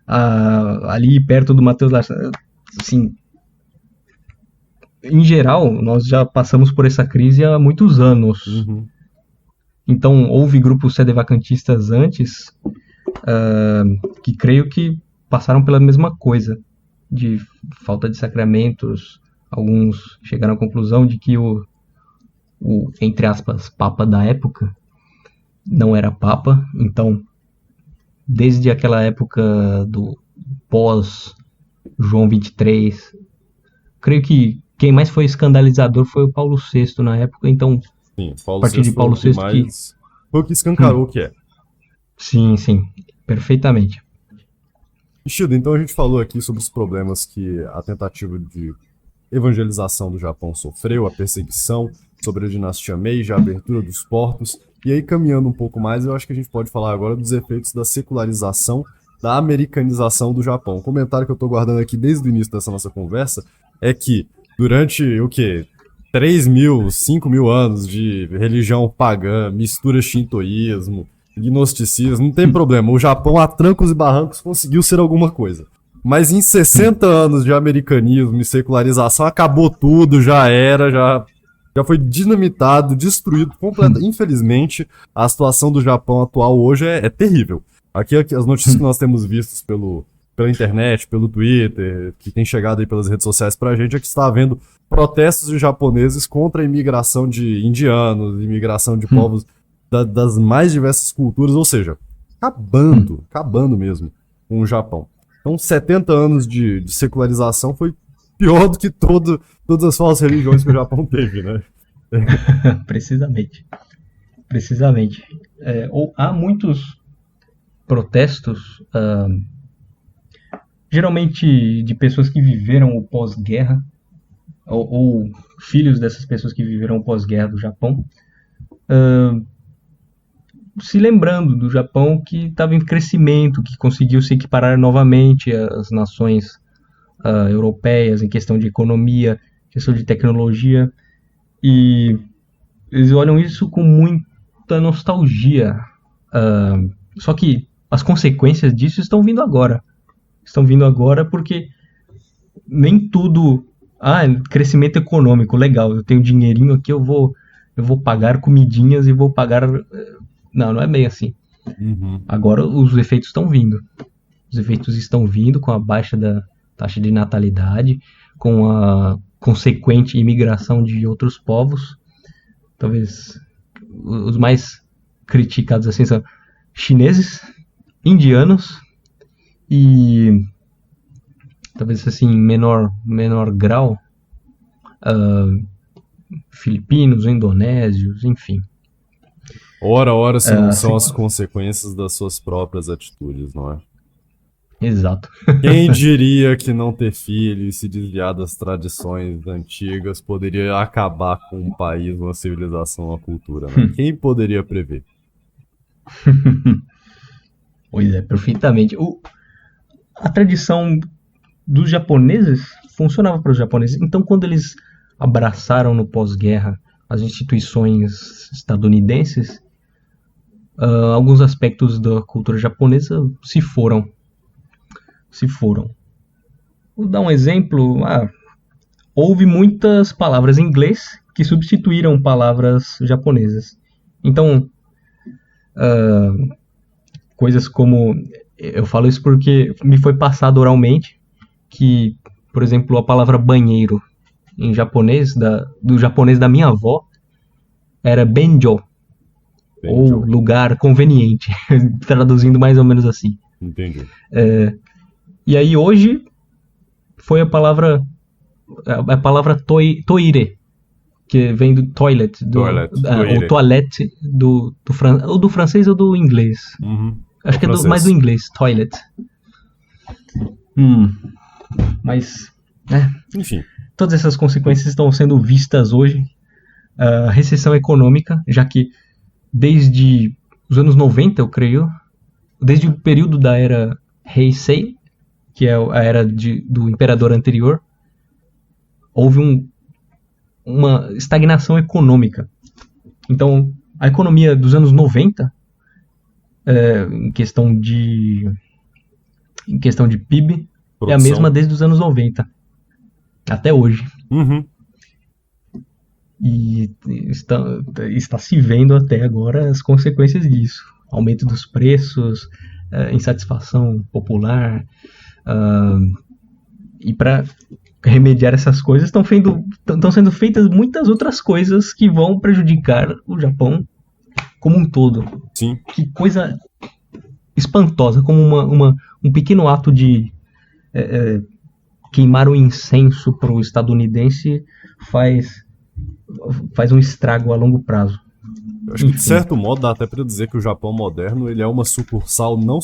ali perto do Mateus Larsson. Assim, em geral, nós já passamos por essa crise há muitos anos. Então, houve grupos sedevacantistas antes que creio que passaram pela mesma coisa, de falta de sacramentos. Alguns chegaram à conclusão de que o entre aspas, papa da época não era papa. Então, desde aquela época do pós João 23. Creio que quem mais foi escandalizador foi o Paulo VI na época, então Sim, a Paulo partir VI de foi o Paulo que VI que... mais... Foi o que escancarou o que é. Sim, perfeitamente. Shido, então a gente falou aqui sobre os problemas que a tentativa de evangelização do Japão sofreu, a perseguição sobre a dinastia Meiji, a abertura dos portos, e aí caminhando um pouco mais, eu acho que a gente pode falar agora dos efeitos da secularização, da americanização do Japão. Um comentário que eu tô guardando aqui desde o início dessa nossa conversa é que durante, 3.000, 5.000 anos de religião pagã, mistura shintoísmo, gnosticismo, não tem problema, o Japão a trancos e barrancos conseguiu ser alguma coisa. Mas em 60 anos de americanismo e secularização, acabou tudo, já era, já foi dinamitado, destruído completamente. Infelizmente, a situação do Japão atual hoje é terrível. Aqui as notícias que nós temos vistas pela internet, pelo Twitter, que tem chegado aí pelas redes sociais pra gente, é que está havendo protestos de japoneses contra a imigração de indianos, imigração de povos das mais diversas culturas, ou seja, acabando mesmo com o Japão. Então, 70 anos de secularização foi pior do que todas as falsas religiões que o Japão teve, né? Precisamente. Há muitos protestos, geralmente de pessoas que viveram o pós-guerra, ou filhos dessas pessoas que viveram o pós-guerra do Japão, se lembrando do Japão que estava em crescimento, que conseguiu se equiparar novamente às nações europeias em questão de economia, questão de tecnologia, e eles olham isso com muita nostalgia. Só que as consequências disso estão vindo agora. Estão vindo agora porque nem tudo... crescimento econômico, legal, eu tenho dinheirinho aqui, eu vou pagar comidinhas e vou pagar... Não é bem assim. Uhum. Agora os efeitos estão vindo. Os efeitos estão vindo com a baixa da taxa de natalidade, com a consequente imigração de outros povos. Talvez os mais criticados assim são chineses, indianos e talvez assim menor grau filipinos, indonésios, enfim. Ora, se não são as consequências das suas próprias atitudes, não é? Exato. Quem diria que não ter filho e se desviar das tradições antigas poderia acabar com um país, uma civilização, uma cultura, né? Quem poderia prever? Pois é, perfeitamente. A tradição dos japoneses funcionava para os japoneses. Então, quando eles abraçaram no pós-guerra as instituições estadunidenses, alguns aspectos da cultura japonesa se foram. Vou dar um exemplo. Houve muitas palavras em inglês que substituíram palavras japonesas. Então, coisas como... Eu falo isso porque me foi passado oralmente que, por exemplo, a palavra banheiro em japonês, do japonês da minha avó, era benjo, ou lugar conveniente, traduzindo mais ou menos assim. Entendi. E aí hoje foi a palavra toire, que vem do toilet, ou toilette ou do francês ou do inglês. Uhum. Acho que é mais do inglês, toilet. Mas, enfim, todas essas consequências estão sendo vistas hoje. A recessão econômica, já que desde os anos 90, eu creio, desde o período da era Heisei, que é a era do imperador anterior, houve uma estagnação econômica. Então, a economia dos anos 90, em questão de PIB, produção, é a mesma desde os anos 90 até hoje. Uhum. E está se vendo até agora as consequências disso. Aumento dos preços, insatisfação popular. E para remediar essas coisas estão sendo feitas muitas outras coisas que vão prejudicar o Japão como um todo. Sim. Que coisa espantosa, como um pequeno ato de queimar o incenso pro estadunidense faz um estrago a longo prazo. Eu acho que, de certo modo, dá até pra dizer que o Japão moderno ele é uma sucursal, não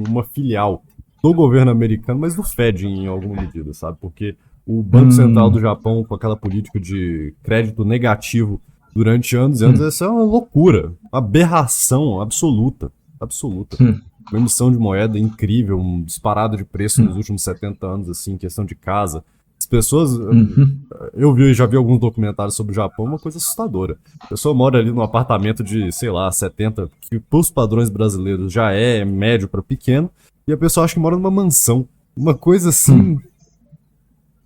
uma filial do governo americano, mas do Fed em alguma medida, sabe? Porque o Banco Central do Japão, com aquela política de crédito negativo durante anos e anos, essa é uma loucura, uma aberração absoluta. Uma emissão de moeda incrível, um disparado de preço nos últimos 70 anos, assim, em questão de casa. As pessoas, já vi alguns documentários sobre o Japão, uma coisa assustadora. A pessoa mora ali num apartamento de, sei lá, 70, que pros padrões brasileiros já é médio para pequeno, e a pessoa acha que mora numa mansão. Uma coisa assim,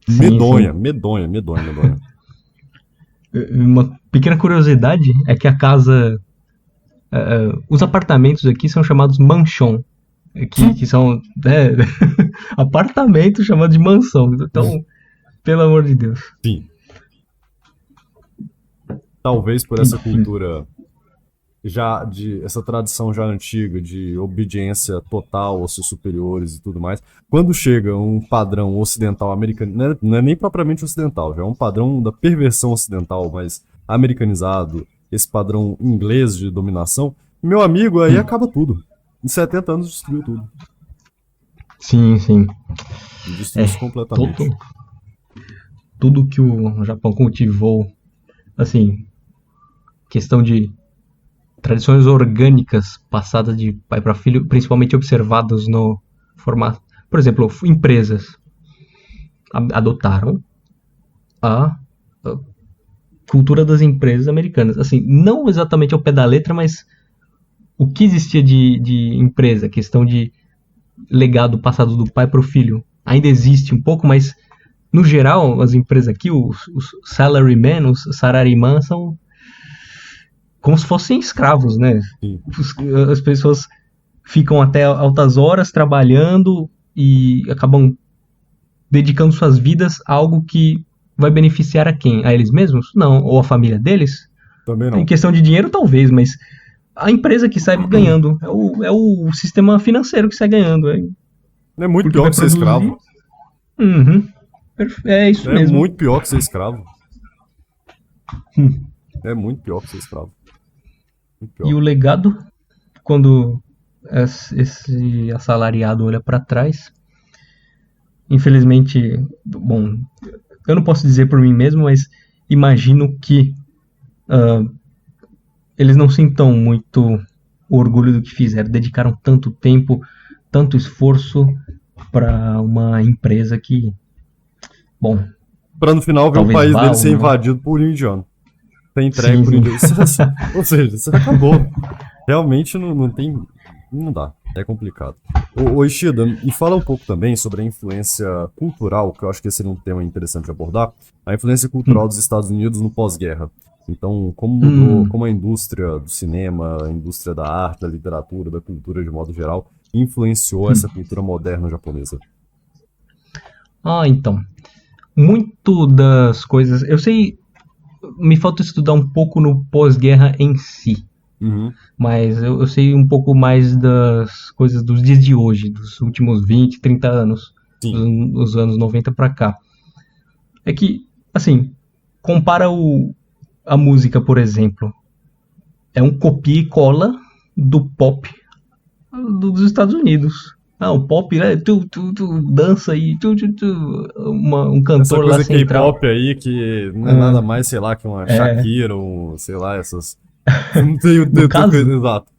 medonha. Uma pequena curiosidade é que a casa... os apartamentos aqui são chamados mansion, que são apartamentos chamados de mansão. Então, pelo amor de Deus. Sim. Talvez por essa cultura essa tradição já antiga de obediência total aos seus superiores e tudo mais, quando chega um padrão ocidental americano, não é nem propriamente ocidental, já é um padrão da perversão ocidental, mas americanizado, esse padrão inglês de dominação, meu amigo, aí acaba tudo. Em 70 anos destruiu tudo. Sim. Destruiu isso completamente. Tudo que o Japão cultivou, assim, questão de tradições orgânicas passadas de pai para filho, principalmente observadas no formato... Por exemplo, empresas adotaram a cultura das empresas americanas. Assim, não exatamente ao pé da letra, mas o que existia de empresa, questão de legado passado do pai para o filho, ainda existe um pouco, mas no geral, as empresas aqui, os salarymen, os sarariman, são como se fossem escravos, né? As pessoas ficam até altas horas trabalhando e acabam dedicando suas vidas a algo que vai beneficiar a quem? A eles mesmos? Não. Ou a família deles? Também não. Em questão de dinheiro, talvez, mas a empresa que sai ganhando. É o sistema financeiro que sai ganhando. É muito pior que ser escravo. É isso mesmo. É muito pior que ser escravo. É muito pior que ser escravo. E o legado, quando esse assalariado olha para trás, infelizmente, bom, eu não posso dizer por mim mesmo, mas imagino que eles não sintam muito orgulho do que fizeram, dedicaram tanto tempo, tanto esforço para uma empresa que, bom, para no final ver o país dele ser invadido por indiano. Tem entregue por indiano. Ou seja, isso acabou. Realmente não dá. É complicado. Ô Ishida, e fala um pouco também sobre a influência cultural, que eu acho que esse seria um tema interessante de abordar, a influência cultural dos Estados Unidos no pós-guerra. Então, como mudou, como a indústria do cinema, a indústria da arte, da literatura, da cultura de modo geral, influenciou essa cultura moderna japonesa? Então, muito das coisas... Eu sei, me falta estudar um pouco no pós-guerra em si. Mas eu sei um pouco mais das coisas dos dias de hoje, dos últimos 20, 30 anos, dos anos 90 pra cá. É que, assim, compara a música, por exemplo, é um copia e cola do pop dos Estados Unidos. O pop, né? Tu dança aí, um cantor lá central. Essa coisa K-pop aí que não é nada mais, sei lá, que uma Shakira ou, sei lá, essas... Não tenho exato.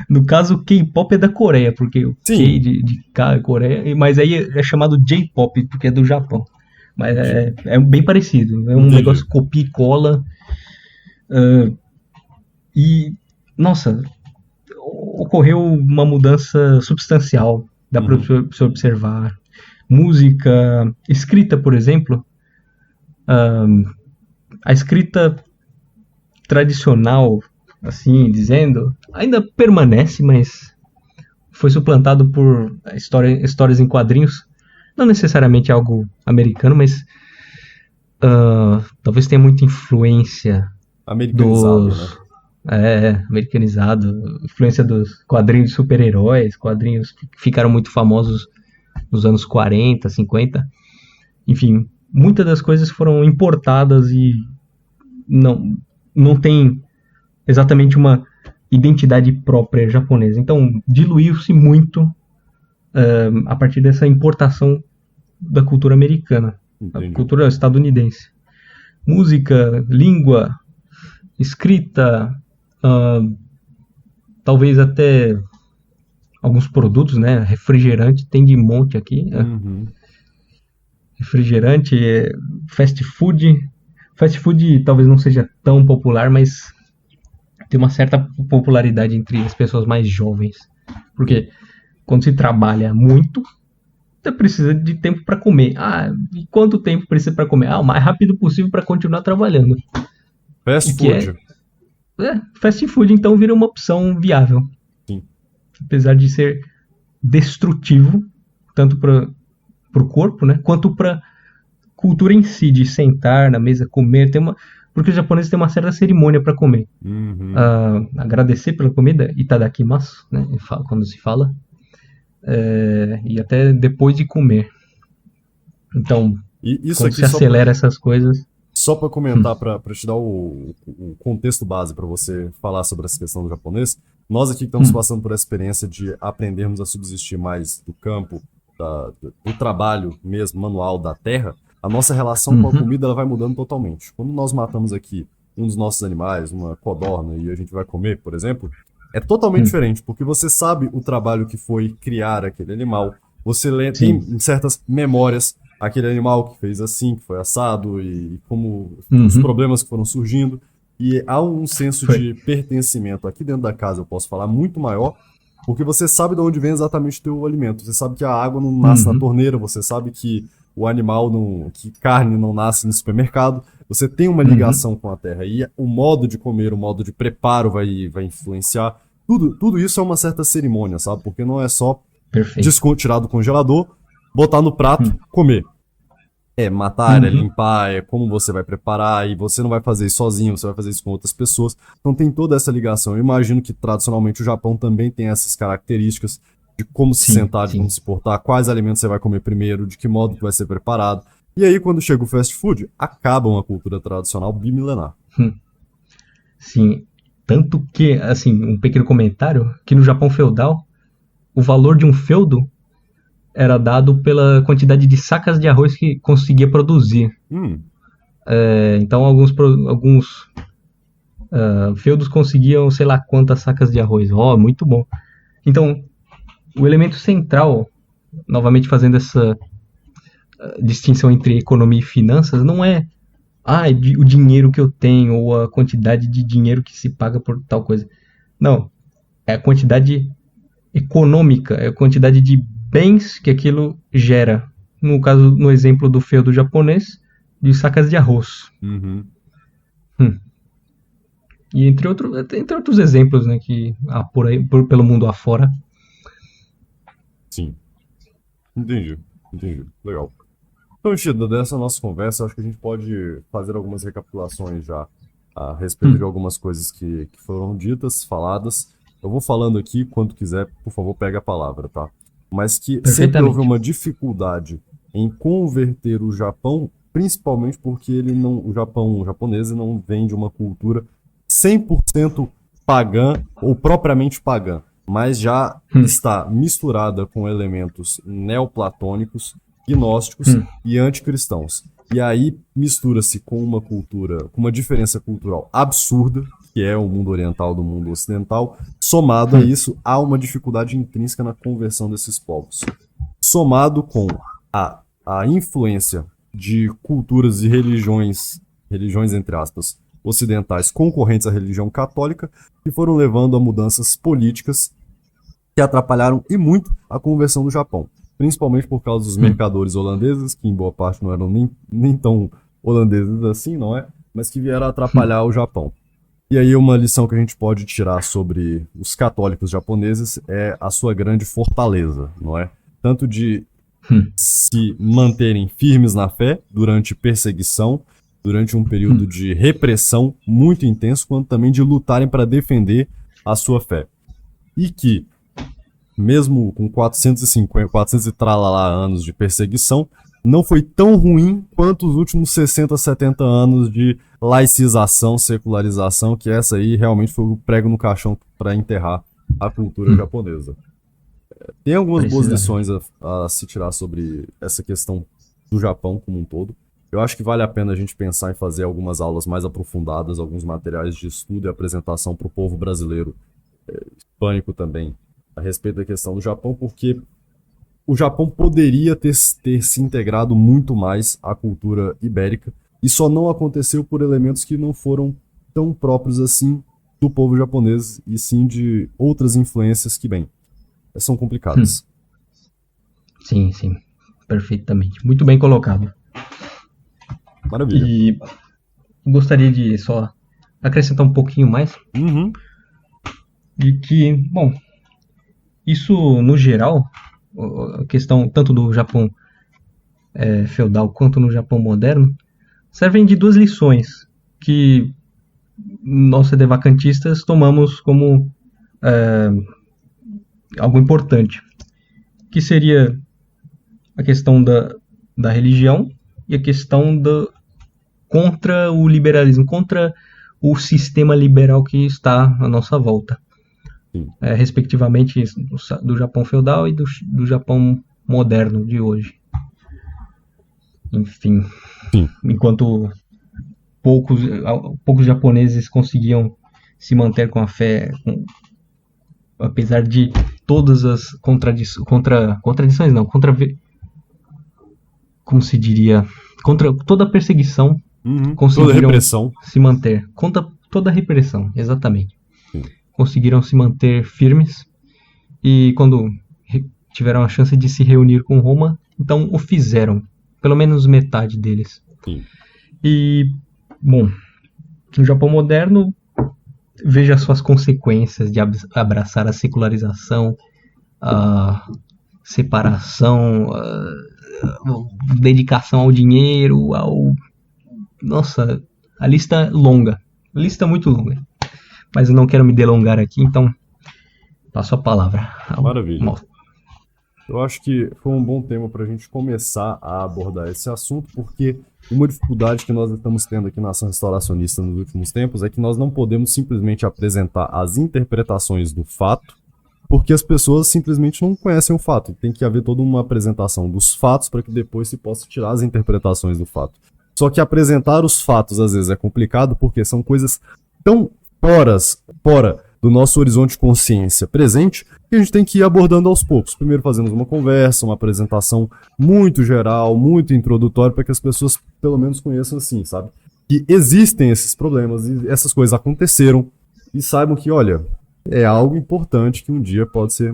No caso, K-pop é da Coreia, porque o K de K é Coreia, mas aí é chamado J-pop, porque é do Japão. Mas é bem parecido, é um negócio copia e cola. E, nossa, ocorreu uma mudança substancial, dá para você observar. Música, escrita, por exemplo, a escrita tradicional, assim dizendo, ainda permanece, mas foi suplantado por histórias em quadrinhos, não necessariamente algo americano, mas talvez tenha muita influência americanizado, né? Americanizado, influência dos quadrinhos de super-heróis, quadrinhos que ficaram muito famosos nos anos 40, 50. Enfim, muitas das coisas foram importadas e não tem exatamente uma identidade própria japonesa. Então, diluiu-se muito a partir dessa importação da cultura americana, Entendi. da cultura estadunidense. Música, língua, escrita, talvez até alguns produtos, né? Refrigerante, tem de monte aqui. Uhum. Refrigerante, fast food. Fast food talvez não seja tão popular, mas tem uma certa popularidade entre as pessoas mais jovens. Porque quando se trabalha muito, você precisa de tempo para comer. E quanto tempo precisa para comer? O mais rápido possível para continuar trabalhando. Fast food. Fast food então vira uma opção viável. Sim. Apesar de ser destrutivo, tanto para o corpo, né, quanto para cultura em si, de sentar na mesa, comer. Porque os japoneses têm uma certa cerimônia para comer. Uhum. Agradecer pela comida, itadakimasu, né, quando se fala. E até depois de comer. Então, Isso quando aqui se acelera essas coisas... Só para comentar, para te dar o contexto base para você falar sobre essa questão do japonês, nós aqui estamos passando por essa experiência de aprendermos a subsistir mais do campo, do trabalho mesmo, manual da terra, a nossa relação com a comida ela vai mudando totalmente. Quando nós matamos aqui um dos nossos animais, uma codorna, e a gente vai comer, por exemplo, é totalmente diferente, porque você sabe o trabalho que foi criar aquele animal, você tem certas memórias, aquele animal que fez assim, que foi assado, e como os problemas que foram surgindo, e há um senso de pertencimento aqui dentro da casa, eu posso falar, muito maior, porque você sabe de onde vem exatamente o teu alimento, você sabe que a água não nasce na torneira, você sabe que o animal que carne não nasce no supermercado, você tem uma ligação com a terra, e o modo de comer, o modo de preparo vai influenciar, tudo isso é uma certa cerimônia, sabe, porque não é só tirar do congelador, botar no prato, comer. É matar, é limpar, é como você vai preparar, e você não vai fazer isso sozinho, você vai fazer isso com outras pessoas. Então tem toda essa ligação. Eu imagino que tradicionalmente o Japão também tem essas características de como se sentar, de como se portar, quais alimentos você vai comer primeiro, de que modo que vai ser preparado. E aí quando chega o fast food, acaba uma cultura tradicional bimilenar. Sim, tanto que, assim, um pequeno comentário, que no Japão feudal, o valor de um feudo era dado pela quantidade de sacas de arroz que conseguia produzir. Então alguns feudos conseguiam, sei lá quantas sacas de arroz. Muito bom. Então, o elemento central, novamente fazendo essa distinção entre economia e finanças, não é o dinheiro que eu tenho ou a quantidade de dinheiro que se paga por tal coisa. Não, é a quantidade econômica, é a quantidade de bens que aquilo gera. No caso, no exemplo do feudo japonês, de sacas de arroz. E entre outros exemplos, né, que há por aí, pelo mundo afora. Sim. Entendi. Legal. Então, Shida, dessa nossa conversa, acho que a gente pode fazer algumas recapitulações já a respeito de algumas coisas que foram ditas, faladas. Eu vou falando aqui, quando quiser, por favor, pega a palavra, tá? Mas que sempre houve uma dificuldade em converter o Japão, principalmente porque o japonês não vem de uma cultura 100% pagã ou propriamente pagã, mas já está misturada com elementos neoplatônicos, gnósticos e anticristãos. E aí mistura-se com uma cultura, com uma diferença cultural absurda, que é o mundo oriental do mundo ocidental, somado a isso, há uma dificuldade intrínseca na conversão desses povos. Somado com a influência de culturas e religiões entre aspas, ocidentais concorrentes à religião católica, que foram levando a mudanças políticas que atrapalharam e muito a conversão do Japão. Principalmente por causa dos mercadores holandeses, que em boa parte não eram nem tão holandeses assim, não é? Mas que vieram a atrapalhar o Japão. E aí uma lição que a gente pode tirar sobre os católicos japoneses é a sua grande fortaleza, não é? Tanto de se manterem firmes na fé durante perseguição, durante um período de repressão muito intenso, quanto também de lutarem para defender a sua fé. E que mesmo com 450, 400 e tralalá anos de perseguição, não foi tão ruim quanto os últimos 60, 70 anos de laicização, secularização, que essa aí realmente foi o prego no caixão para enterrar a cultura japonesa. Tem algumas boas lições a se tirar sobre essa questão do Japão como um todo. Eu acho que vale a pena a gente pensar em fazer algumas aulas mais aprofundadas, alguns materiais de estudo e apresentação para o povo brasileiro, hispânico também, a respeito da questão do Japão, porque o Japão poderia ter se integrado muito mais à cultura ibérica e só não aconteceu por elementos que não foram tão próprios assim do povo japonês e sim de outras influências que, bem, são complicadas. Sim, sim, perfeitamente. Muito bem colocado. Maravilha. E gostaria de só acrescentar um pouquinho mais de que, bom, isso no geral, a questão tanto do Japão feudal quanto no Japão moderno, servem de duas lições que nós sedevacantistas tomamos como algo importante, que seria a questão da religião e a questão contra o liberalismo, contra o sistema liberal que está à nossa volta. Respectivamente do Japão feudal e do Japão moderno de hoje. Enfim, enquanto poucos japoneses conseguiam se manter com a fé, apesar de todas as contradições não, como se diria, contra toda a perseguição, conseguiram toda a repressão. Se manter, contra toda a repressão, exatamente. Conseguiram se manter firmes e quando tiveram a chance de se reunir com Roma, então o fizeram, pelo menos metade deles. E, bom, no Japão moderno, veja as suas consequências de abraçar a secularização, a separação, a dedicação ao dinheiro, Nossa, a lista longa, muito longa. Mas eu não quero me delongar aqui, então passo a palavra. Maravilha. Eu acho que foi um bom tema para a gente começar a abordar esse assunto, porque uma dificuldade que nós estamos tendo aqui na ação restauracionista nos últimos tempos é que nós não podemos simplesmente apresentar as interpretações do fato, porque as pessoas simplesmente não conhecem o fato. Tem que haver toda uma apresentação dos fatos para que depois se possa tirar as interpretações do fato. Só que apresentar os fatos às vezes é complicado porque são coisas tão fora do nosso horizonte de consciência presente, que a gente tem que ir abordando aos poucos. Primeiro fazemos uma conversa, uma apresentação muito geral, muito introdutória, para que as pessoas pelo menos conheçam assim, sabe? Que existem esses problemas e essas coisas aconteceram e saibam que, olha, é algo importante que um dia pode ser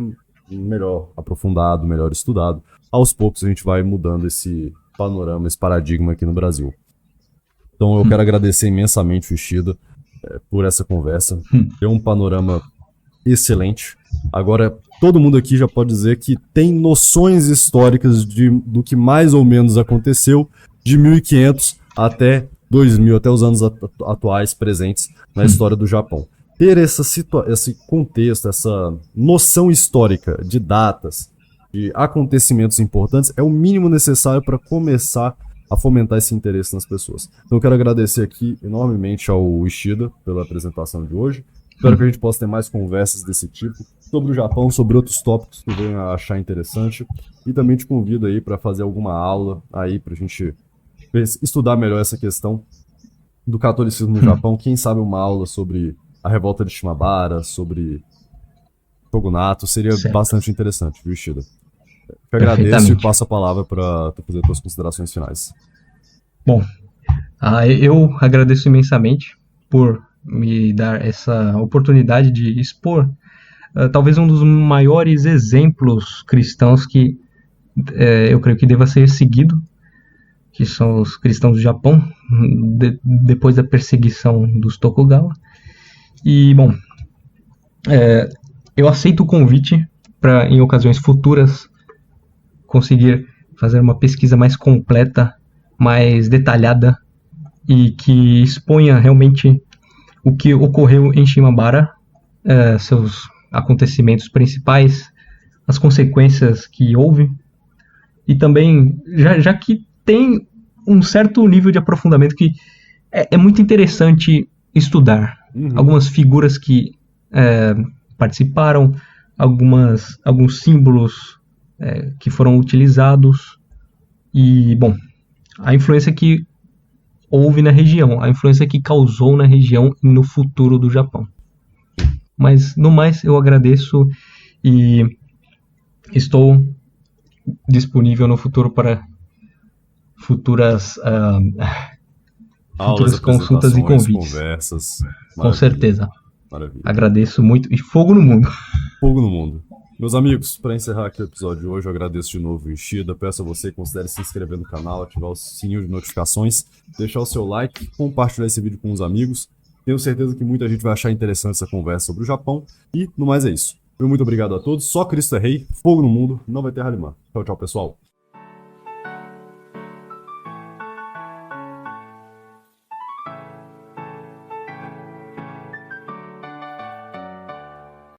melhor aprofundado, melhor estudado. Aos poucos a gente vai mudando esse panorama, esse paradigma aqui no Brasil. Então eu quero agradecer imensamente o Ishida por essa conversa. Deu um panorama excelente. Agora, todo mundo aqui já pode dizer que tem noções históricas do que mais ou menos aconteceu de 1500 até 2000, até os anos atuais presentes na história do Japão. Ter esse contexto, essa noção histórica de datas, de acontecimentos importantes, é o mínimo necessário para começar a fomentar esse interesse nas pessoas. Então eu quero agradecer aqui enormemente ao Ishida pela apresentação de hoje. Espero que a gente possa ter mais conversas desse tipo, sobre o Japão, sobre outros tópicos que venham a achar interessante. E também te convido aí para fazer alguma aula aí para a gente estudar melhor essa questão do catolicismo no Japão. Quem sabe uma aula sobre a revolta de Shimabara, sobre Shogunato, seria bastante interessante, viu, Ishida? Eu agradeço e passo a palavra para tu fazer tuas considerações finais. Bom, eu agradeço imensamente por me dar essa oportunidade de expor talvez um dos maiores exemplos cristãos que eu creio que deva ser seguido, que são os cristãos do Japão, depois da perseguição dos Tokugawa. E, bom, eu aceito o convite para, em ocasiões futuras, conseguir fazer uma pesquisa mais completa, mais detalhada e que exponha realmente o que ocorreu em Shimabara, seus acontecimentos principais, as consequências que houve, e também, já que tem um certo nível de aprofundamento que é muito interessante estudar. Algumas figuras que participaram, alguns símbolos que foram utilizados, e, bom, a influência que houve na região, a influência que causou na região e no futuro do Japão. Mas, no mais, eu agradeço e estou disponível no futuro para futuras Aulas, consultas e convites. Conversas. Com Maravilha. certeza. Maravilha. Agradeço muito e fogo no mundo. Fogo no mundo. Meus amigos, para encerrar aqui o episódio de hoje, eu agradeço de novo o Ishida. Peço a você que considere se inscrever no canal, ativar o sininho de notificações, deixar o seu like, compartilhar esse vídeo com os amigos. Tenho certeza que muita gente vai achar interessante essa conversa sobre o Japão. E, no mais, é isso. Muito obrigado a todos. Só Cristo é Rei, fogo no mundo, não vai ter Halimã. Tchau, tchau, pessoal.